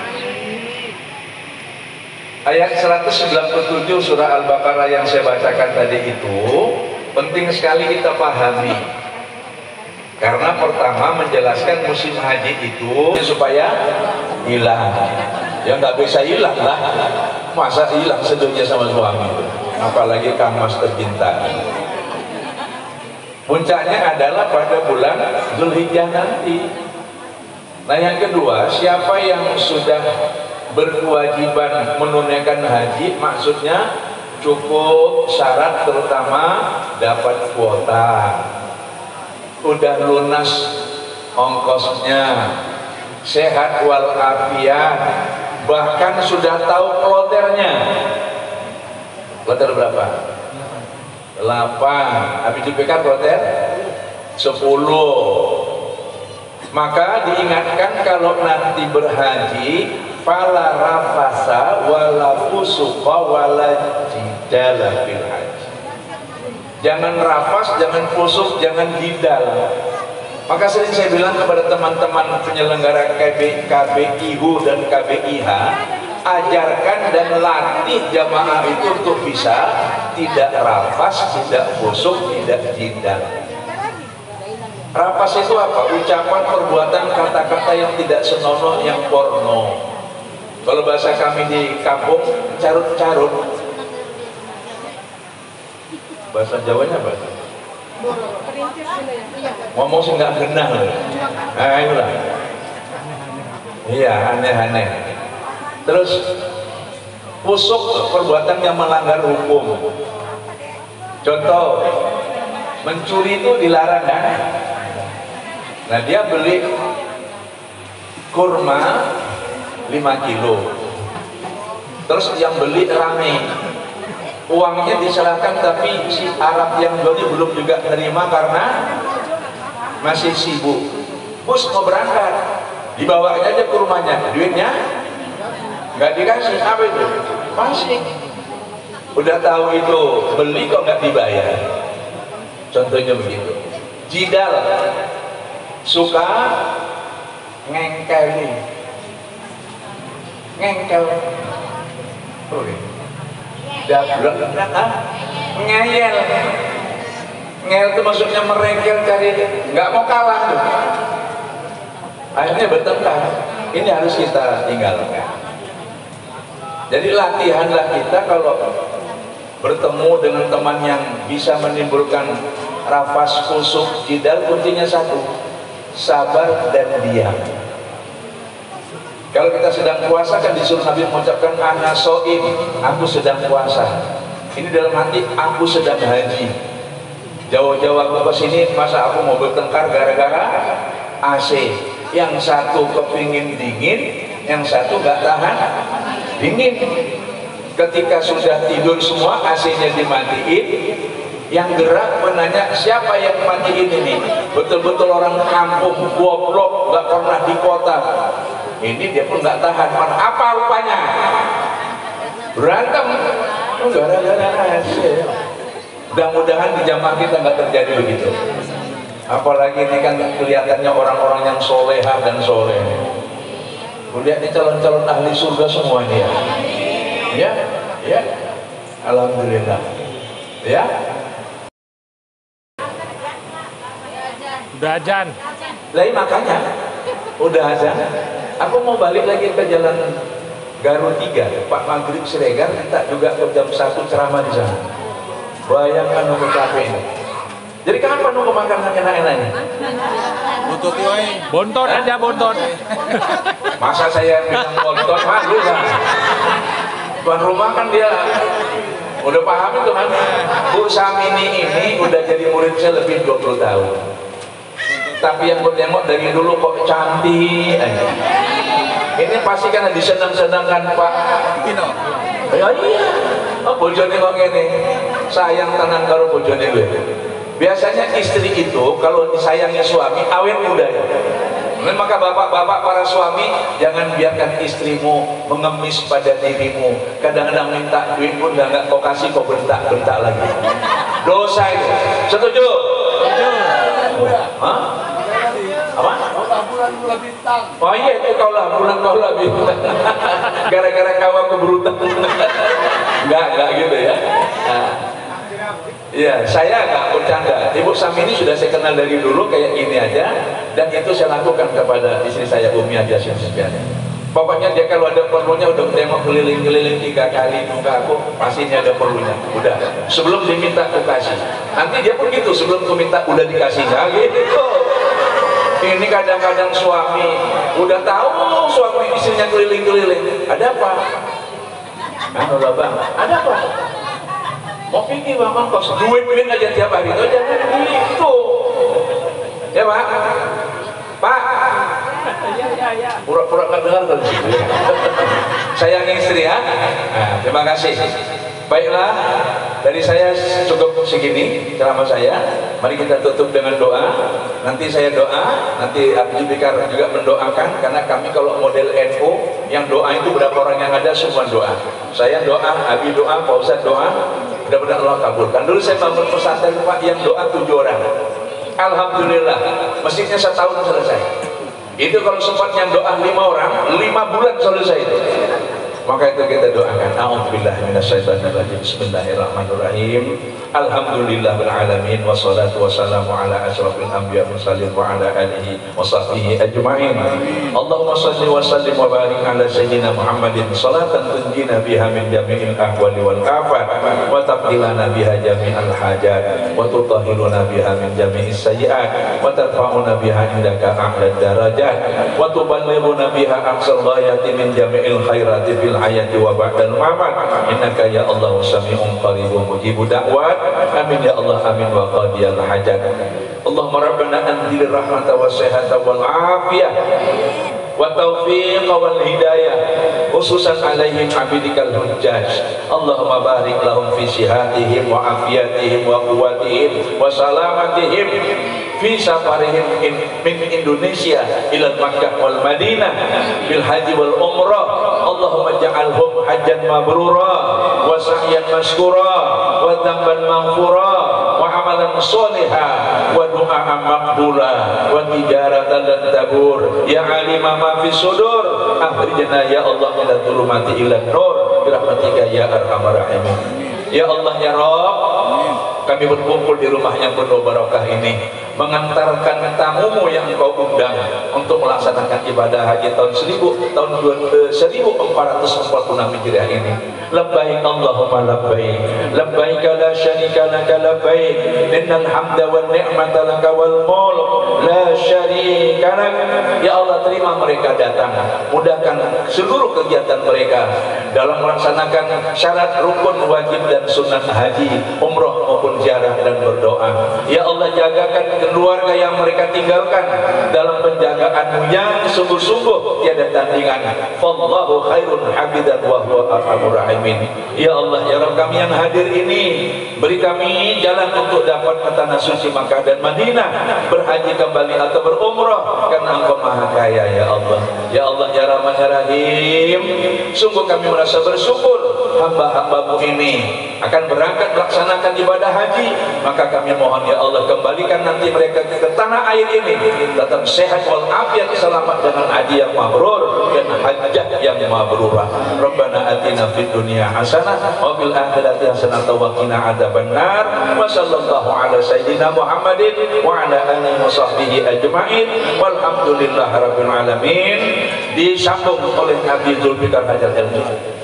Ayat 197 surah Al-Baqarah yang saya bacakan tadi itu penting sekali kita pahami, karena pertama menjelaskan musim haji itu supaya hilang. Ya nggak bisa hilang lah, masa hilang sedunia sama suami, apalagi Kang Mas tercinta. Puncaknya adalah pada bulan Zulhijjah nanti. Nah yang kedua, siapa yang sudah berkewajiban menunaikan haji, maksudnya cukup syarat, terutama dapat kuota, udah lunas ongkosnya, sehat walafiat, bahkan sudah tahu kloternya. Kloter berapa? 8. Habis dipikir kloter 10. Maka diingatkan kalau nanti berhaji, fala rafasa wala fusuqa wala jidala fil haji. Jangan rafas, jangan fusuk, jangan jidal. Maka sering saya bilang kepada teman-teman penyelenggara KBIHU dan KBIH, ajarkan dan latih jamaah itu untuk bisa tidak rafas, tidak fusuk, tidak jidal. Rafas itu apa? Ucapan, perbuatan, kata-kata yang tidak senonoh, yang porno. Kalau bahasa kami di kampung, carut-carut. Bahasa Jawanya apa? Ngomong sih nggak genah loh. Nah, itulah. Iya, aneh-aneh. Terus fusuk, perbuatan yang melanggar hukum. Contoh, mencuri itu dilarang kan? Nah dia beli kurma 5 kilo, terus yang beli rame, uangnya diserahkan, tapi si Arab yang beli belum juga terima karena masih sibuk. Bus mau berangkat, dibawa aja kurmanya, duitnya nggak dikasih. Apa itu? Masih udah tahu itu beli kok nggak dibayar. Contohnya begitu. Jidal, suka ngengkel, ngeyel. Ngeyel itu maksudnya merengkel, cari, nggak mau kalah tuh. Akhirnya bertengkar. Ini harus kita tinggalkan. Jadi latihanlah kita kalau bertemu dengan teman yang bisa menimbulkan rafas, fusuk, jidal, kuncinya satu, sabar dan diam. Kalau kita sedang puasa kan disuruh Nabi mengucapkan ana soim, aku sedang puasa. Ini dalam hati, aku sedang haji. Jauh-jauh aku ke sini, masa aku mau bertengkar gara-gara AC. Yang satu kepingin dingin, yang satu gak tahan dingin. Ketika sudah tidur semua, AC-nya dimatiin, yang gerak menanya siapa yang matiin ini. Betul-betul orang kampung, goblok, gak pernah di kota. Ini dia pun gak tahan. Apa rupanya? Berantem gara-gara AC. Mudah-mudahan di jamaah kita nggak terjadi begitu. Apalagi ini kan kelihatannya orang-orang yang solehah dan soleh. Lihat ini calon-calon ahli surga semua nih ya. Ya, ya. Alhamdulillah. Ya. Udah azan. Lain makanya udah azan. Aku mau balik lagi ke jalan Garut 3, Pak Maghrib Siregar minta juga ke jam 1 ceramah di sana. Bayangkan aku capek ini. Jadi kapan aku makan enak-enak ini? Buntut yoi. Bontot aja bontot. Masa saya bilang bontot malu kan? Tuan rumah kan dia udah paham itu kan. Bu Samini ini udah jadi murid saya lebih 20 tahun. Tapi yang gue tengok dari dulu kok cantik aja. Ini pasti kan disenang-senangkan Pak Pino. Ya iya. Oh, bojone kok gini. Sayang tenan karo bojone gue. Biasanya istri itu kalau disayangi suami awet muda ya. Maka bapak-bapak para suami jangan biarkan istrimu mengemis pada dirimu. Kadang-kadang minta duit pun nggak kau kasih, kau bentak-bentak lagi. Dosa itu. Setuju? Hah? Apa? Bulan bintang. Oh iya itu kaulah bulan bintang. Gara-gara kawan keberutan. Enggak gitu ya. Iya, saya nggak bercanda. Ibu Samini sudah saya kenal dari dulu kayak gini aja, dan itu saya lakukan kepada istri saya Umi Haja Syamsiah. Pokoknya dia kalau ada perlunya udah tengok keliling-keliling 3 kali muka aku, pasti ini ada perlunya. Udah, sebelum diminta aku kasih. Nanti dia pun gitu, sebelum aku minta udah dikasih gitu. Ini kadang-kadang suami udah tahu suami istrinya keliling-keliling. Ada apa? Anu lah bang, ada apa? Mau pergi bang, kos duit aja tiap hari itu jangan gitu. Ya pak, pak. Ya. Pura-pura nggak dengar dari situ. Sayang istri ya. Nah, terima kasih. Baiklah, dari saya cukup segini ceramah saya. Mari kita tutup dengan doa. Nanti saya doa, nanti Abdul Bikar juga mendoakan. Karena kami kalau model NU, yang doa itu berapa orang yang ada semua doa. Saya doa, Abi doa, Pak Ustadz doa. Mudah-mudahan Allah kabulkan. Dulu saya bangun pesantren Pak yang doa 7 orang. Alhamdulillah, masjidnya 1 tahun selesai. Itu kalau sempat yang doa 5 orang, 5 bulan selesai itu. Maka itu kita doakan. A'udzubillahi minasyaitonirrajim. Bismillahirrahmanirrahim. Alhamdulillahil alamin wassalatu wassalamu ala asyrafil anbiya mursalin wa ala alihi washabbihi ajmain. Allahumma shalli wa sallim wa barik ala sayyidina Muhammadin salatan tunjina biha min jami'il ahwali wal afat wa taqilana biha jami'al hajat wa tutahhiruna biha min jami'is sayyi'at wa tarfa'una biha indaka a'la darajat wa tuballighuna biha aqsal ghayati min jami'il khairati fil hayati wa ba'dal mamat. Innaka ya Allah sami'un qaribun mujibud da'wat. Amin ya Allah, amin wa qadiyal hajat. Allahumma rabbana anzil rahmata wa sihhata wal afiyah wa taufiq wal hidayah khususan alaihim abidikal hujjaj. Allahumma barik lahum fi sihatihim wa afiyatihim wa quwwatihim wa salamatihim fi safarihim min Indonesia ila Makkah wal Madinah bil haji wal umrah. Allahumma ja'alhum hajjan mabrura wa sa'yan mashkura wa dhanban maghfura wa amalan sholihah wa du'aan maqbula wa tijaratan lan tabur ya alima ma fi sudur akhrijna ya Allah min dhulumati ila nur bi rahmatika ya arhamar rahimin. Ya Allah ya Rabb, kami berkumpul di rumah yang penuh barakah ini mengantarkan tamumu yang kau undang untuk melaksanakan ibadah haji tahun 1446 Hijriah ini. Labbaik Allahumma labbaik, labbaik la syarika laka labbaik, innal hamda wan ni'mata laka wal mulk la syarika lak. Ya Allah, terima mereka datang, mudahkan seluruh kegiatan mereka dalam melaksanakan syarat rukun wajib dan sunnah haji, umroh maupun ziarah dan berdoa. Ya Allah, jagakan keluarga yang mereka tinggalkan dalam penjagaanmu yang sungguh-sungguh tiada tandingan. Wallahu khairun habidan wa huwa arhamur rahimin. Ya Allah, ya Rabb, kami yang hadir ini beri kami jalan untuk dapat ke tanah suci Makkah dan Madinah, berhaji kembali atau berumrah karena Engkau Maha Kaya ya Allah. Ya Allah ya Rahman ya Rahim, sungguh kami merasa bersyukur hamba-hambamu ini akan berangkat melaksanakan ibadah haji, maka kami mohon ya Allah kembalikan nanti mereka ke tanah air ini tetap sehat walafiat, selamat dengan haji yang mabrur dan hajjah yang mabrurah. Rabbana atina fid dunya hasanah wa fil akhirati hasanah wa qina adzabannar. Wa sallallahu ala sayyidina Muhammadin wa ala alihi wa sahbihi ajma'in walhamdulillahi rabbil alamin. Disambung oleh Nabi Zulfikar Hajar El-Jufri.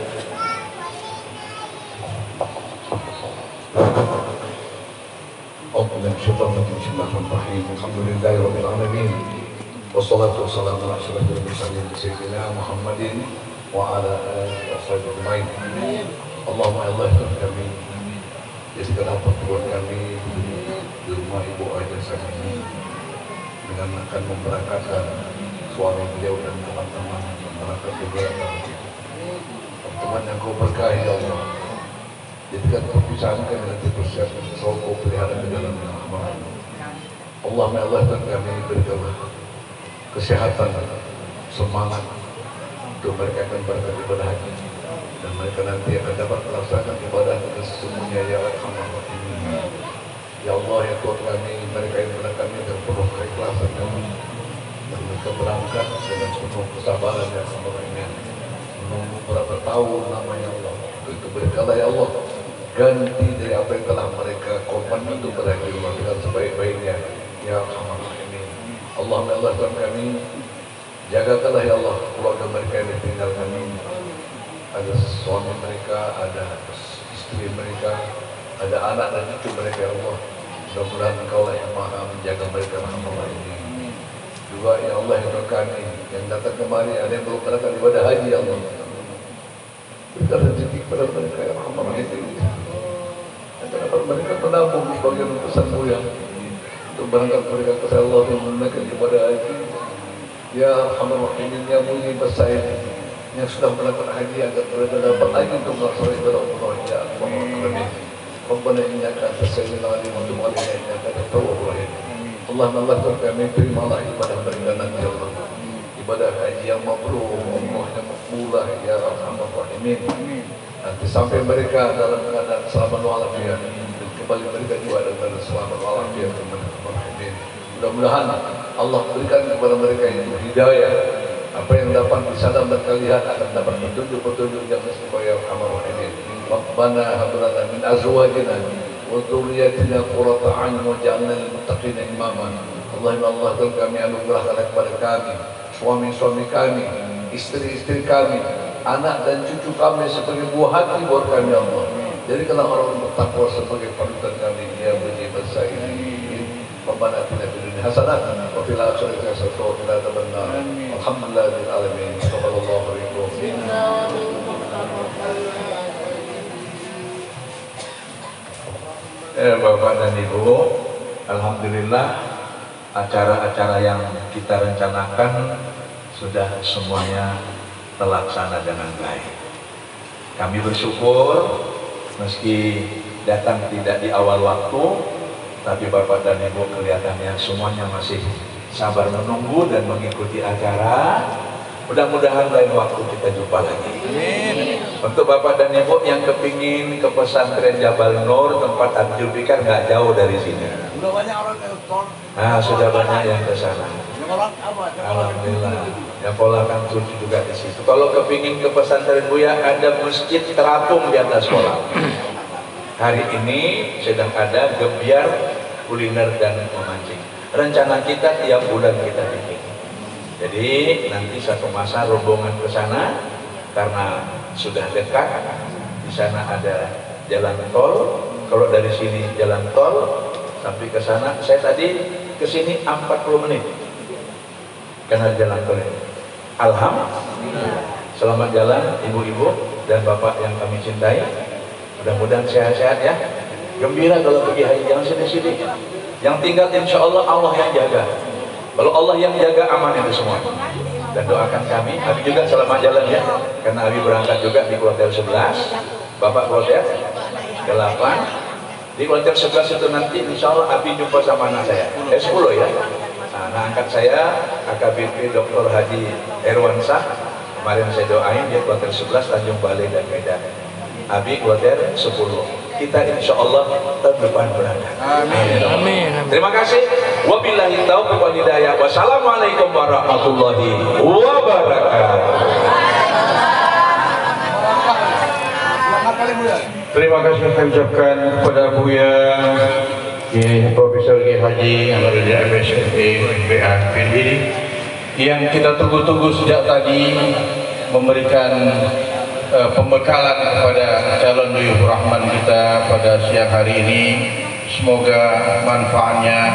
Bismillahirrahmanirrahim. Alhamdulillahirabbil alamin. Wassalatu wassalamu ala asyrafil mursalin sayyidina Muhammadin wa ala alihi washabbihi ajmain. Allahumma Allah kami di segala pertemuan kami di rumah Ibu Aida Samini dengan akan memberangkatkan suami beliau dan teman-teman berangkat ke belakang. Pertemuan yang kau berkahi ya Allah. Jadikan perpisahan kami nanti persiapkan selalu kau pelihara di dalam rahmat. Allahumma Allah dan kami berikanlah kesehatan, semangat untuk mereka akan berangkat ibadah haji dan mereka nanti akan dapat melaksanakan ibadah dengan sesungguhnya ya Alhamdulillah. Ya Allah ya Tuhan kami, mereka yang berangkat dengan penuh keikhlasan kami dan mereka berangkat dengan penuh kesabaran ya Alhamdulillah, menunggu berapa tahun namanya Allah. Itu berikanlah ya Allah ganti dari apa yang telah mereka korban untuk berhaji dengan sebaik-baiknya ya Alhamdulillah. Allahumma Allah Tuhan kami, jagakanlah ya Allah keluarga mereka yang ditinggal kami, ada suami mereka, ada istri mereka, ada anak dan cucu mereka ya Allah. Mudah-mudahan Engkau lah yang maha menjaga mereka Alhamdulillah. Juga ya Allah ya Tuhan kami yang datang kemari, ada yang belum berangkat ibadah haji ya Allah, berikan rezeki kepada mereka ya Alhamdulillah. Dapat mereka menabung sebagian pesanmu yang untuk berangkat mereka ke Allah yang menunaikan ibadah haji. Ya Alhamdulillah yang mulia besar yang sudah berangkat haji agar mereka dapat lagi untuk melaksanakan ibadah umrah ya Alhamdulillah. Rabbana innaka antas samiul alim wa tub alaina innaka antat tawwabur rahim. Allahumma Allah kami terimalah ibadah mereka nanti ya Allah. Ibadah haji yang mabrur, umrah yang makbulah ya Arhamar Rahimin. Nanti sampai mereka dalam keadaan selamat walafiat dan kembali mereka juga dalam selamat walafiat. Mudah-mudahan Allah berikan kepada mereka itu hidayah, apa yang dapat di sana mereka lihat akan dapat petunjuk-petunjuk yang supaya Arhamar Rahimin. Rabbana hab lana min azwajina wa dhurriyyatina qurrata a'yun waj'alna lil muttaqina imama. Allahumma Allah Tuhan kami anugerahkan kepada kami, suami-suami kami, istri-istri kami, anak dan cucu kami sebagai buah hati buat kami Allah. Jadikanlah orang bertakwa sebagai panutan kami ya Bani Basa ini. Rabbana atina fid dunya hasanah wa fil akhirati hasanah wa qina adzabannar. Alhamdulillahil alamin. Sallallahu alaihi wasallam. Bapak dan Ibu, alhamdulillah acara-acara yang kita rencanakan sudah semuanya terlaksana dengan baik. Kami bersyukur meski datang tidak di awal waktu, tapi Bapak dan Ibu kelihatannya semuanya masih sabar menunggu dan mengikuti acara. Mudah-mudahan lain waktu kita jumpa lagi. Untuk Bapak dan Ibu yang kepingin ke pesantren Jabal Nur, tempat Abdul Fikar nggak jauh dari sini. Sudah banyak orang ke sana. Nah, sudah banyak yang ke sana. Alhamdulillah. Yang ponakan cucu juga di situ. Kalau kepingin ke pesantren Buya, ada masjid terapung di atas sekolah. Hari ini sedang ada gebiar kuliner dan memancing. Rencana kita tiap bulan kita bikin. Jadi nanti satu masa rombongan ke sana karena sudah dekat. Di sana ada jalan tol. Kalau dari sini jalan tol sampai ke sana, saya tadi ke sini 40 menit. Karena jalan tol ini. Alhamdulillah. Selamat jalan ibu-ibu dan bapak yang kami cintai. Mudah-mudahan sehat-sehat ya. Gembira kalau pergi haji, jangan sedih-sedih. Yang tinggal insya Allah Allah yang jaga. Kalau Allah yang jaga, aman itu semua. Dan doakan kami, Abi juga selamat jalan ya. Karena Abi berangkat juga di kloter 11, Bapak kloter 8. Di kloter 11 itu nanti insya Allah Abi jumpa sama anak saya. 10 ya. Nah, angkat saya AKBP Dr. Haji Erwansyah. Kemarin saya doain dia kloter 11 Tanjung Balai dan Medan. Abi kuatir 10. Kita insya Allah tahun depan berada. Amin. Amin. Terima kasih. Wabillahi taufiq wal hidayah. Wassalamualaikum warahmatullahi wabarakatuh. Terima kasih saya ucapkan kepada Buya Profesor Haji Amarudin MSME BA Pilih yang kita tunggu-tunggu sejak tadi memberikan pembekalan kepada calon Duyuf Rahman kita pada siang hari ini. Semoga manfaatnya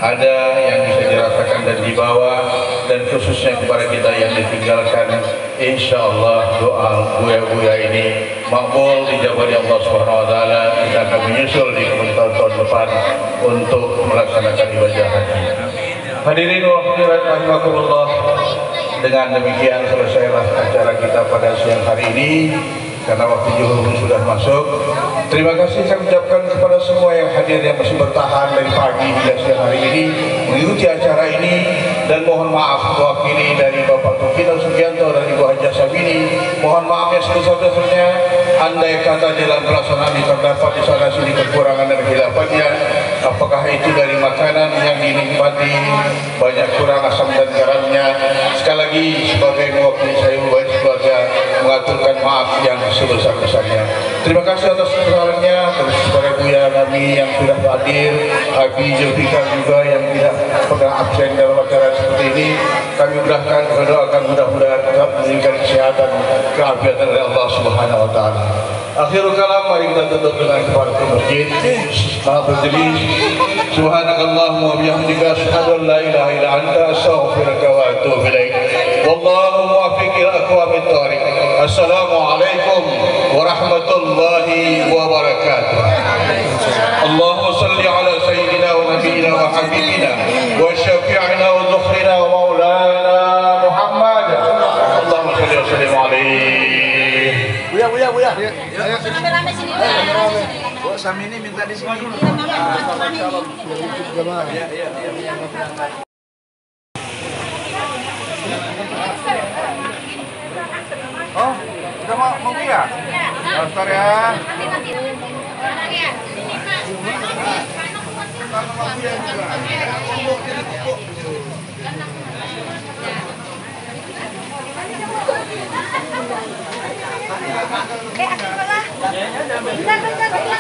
ada yang bisa dirasakan dan dibawa, dan khususnya kepada kita yang ditinggalkan, insya Allah doa buya-buya ini makbul dijawab oleh Allah Subhanahu Wa Taala. Kita akan menyusul di tahun depan untuk melaksanakan ibadah haji. Hadirin wa hadirat rahimakumullah, dengan demikian selesailah acara kita pada siang hari ini karena waktu zuhur sudah masuk. Terima kasih saya ucapkan kepada semua yang hadir yang masih bertahan dari pagi hingga siang hari ini mengikuti acara ini, dan mohon maaf mewakili dari Bapak Tokino Sugianto dan Ibu Haja Sabini. Mohon maaf yang sebesar-besarnya andai kata dalam pelaksanaan terdapat di sana sini kekurangan dan khilafahnya, apakah itu dari makanan yang dinikmati banyak kurang asam dan garamnya. Sekali lagi sebagai mewakili saya keluarga mengaturkan maaf yang sebesar-besarnya. Terima kasih atas kesabarannya, terus kepada Buya kami yang sudah hadir, Abi Zulfikar juga yang tidak pernah absen dalam acara seperti ini. Kami mudahkan, berdoakan mudah-mudahan tetap memberikan kesehatan, keafiatan dari Allah Subhanahu Wa Taala. Akhirul kalam, mari kita tutup dengan kepadatul masjid. Maha berdiri. Subhanakallahumma wa bihamdika asyhadu an la ilaha illa anta astaghfiruka wa atubu ilaik. Wallahu muwaffiq ila aqwamit thoriq. Assalamualaikum warahmatullahi wabarakatuh. Allahumma salli ala sayyidina wa nabiyyina wa habibina wa syafi'ina wa dhukhrina wa maulana Muhammad. Allahumma salli wa sallim alaihi. Buya. Rame-rame sini. Bu Sami ini minta di sini dulu. Oh, udah mau ya? Daftar ya. Aku malah. Bentar.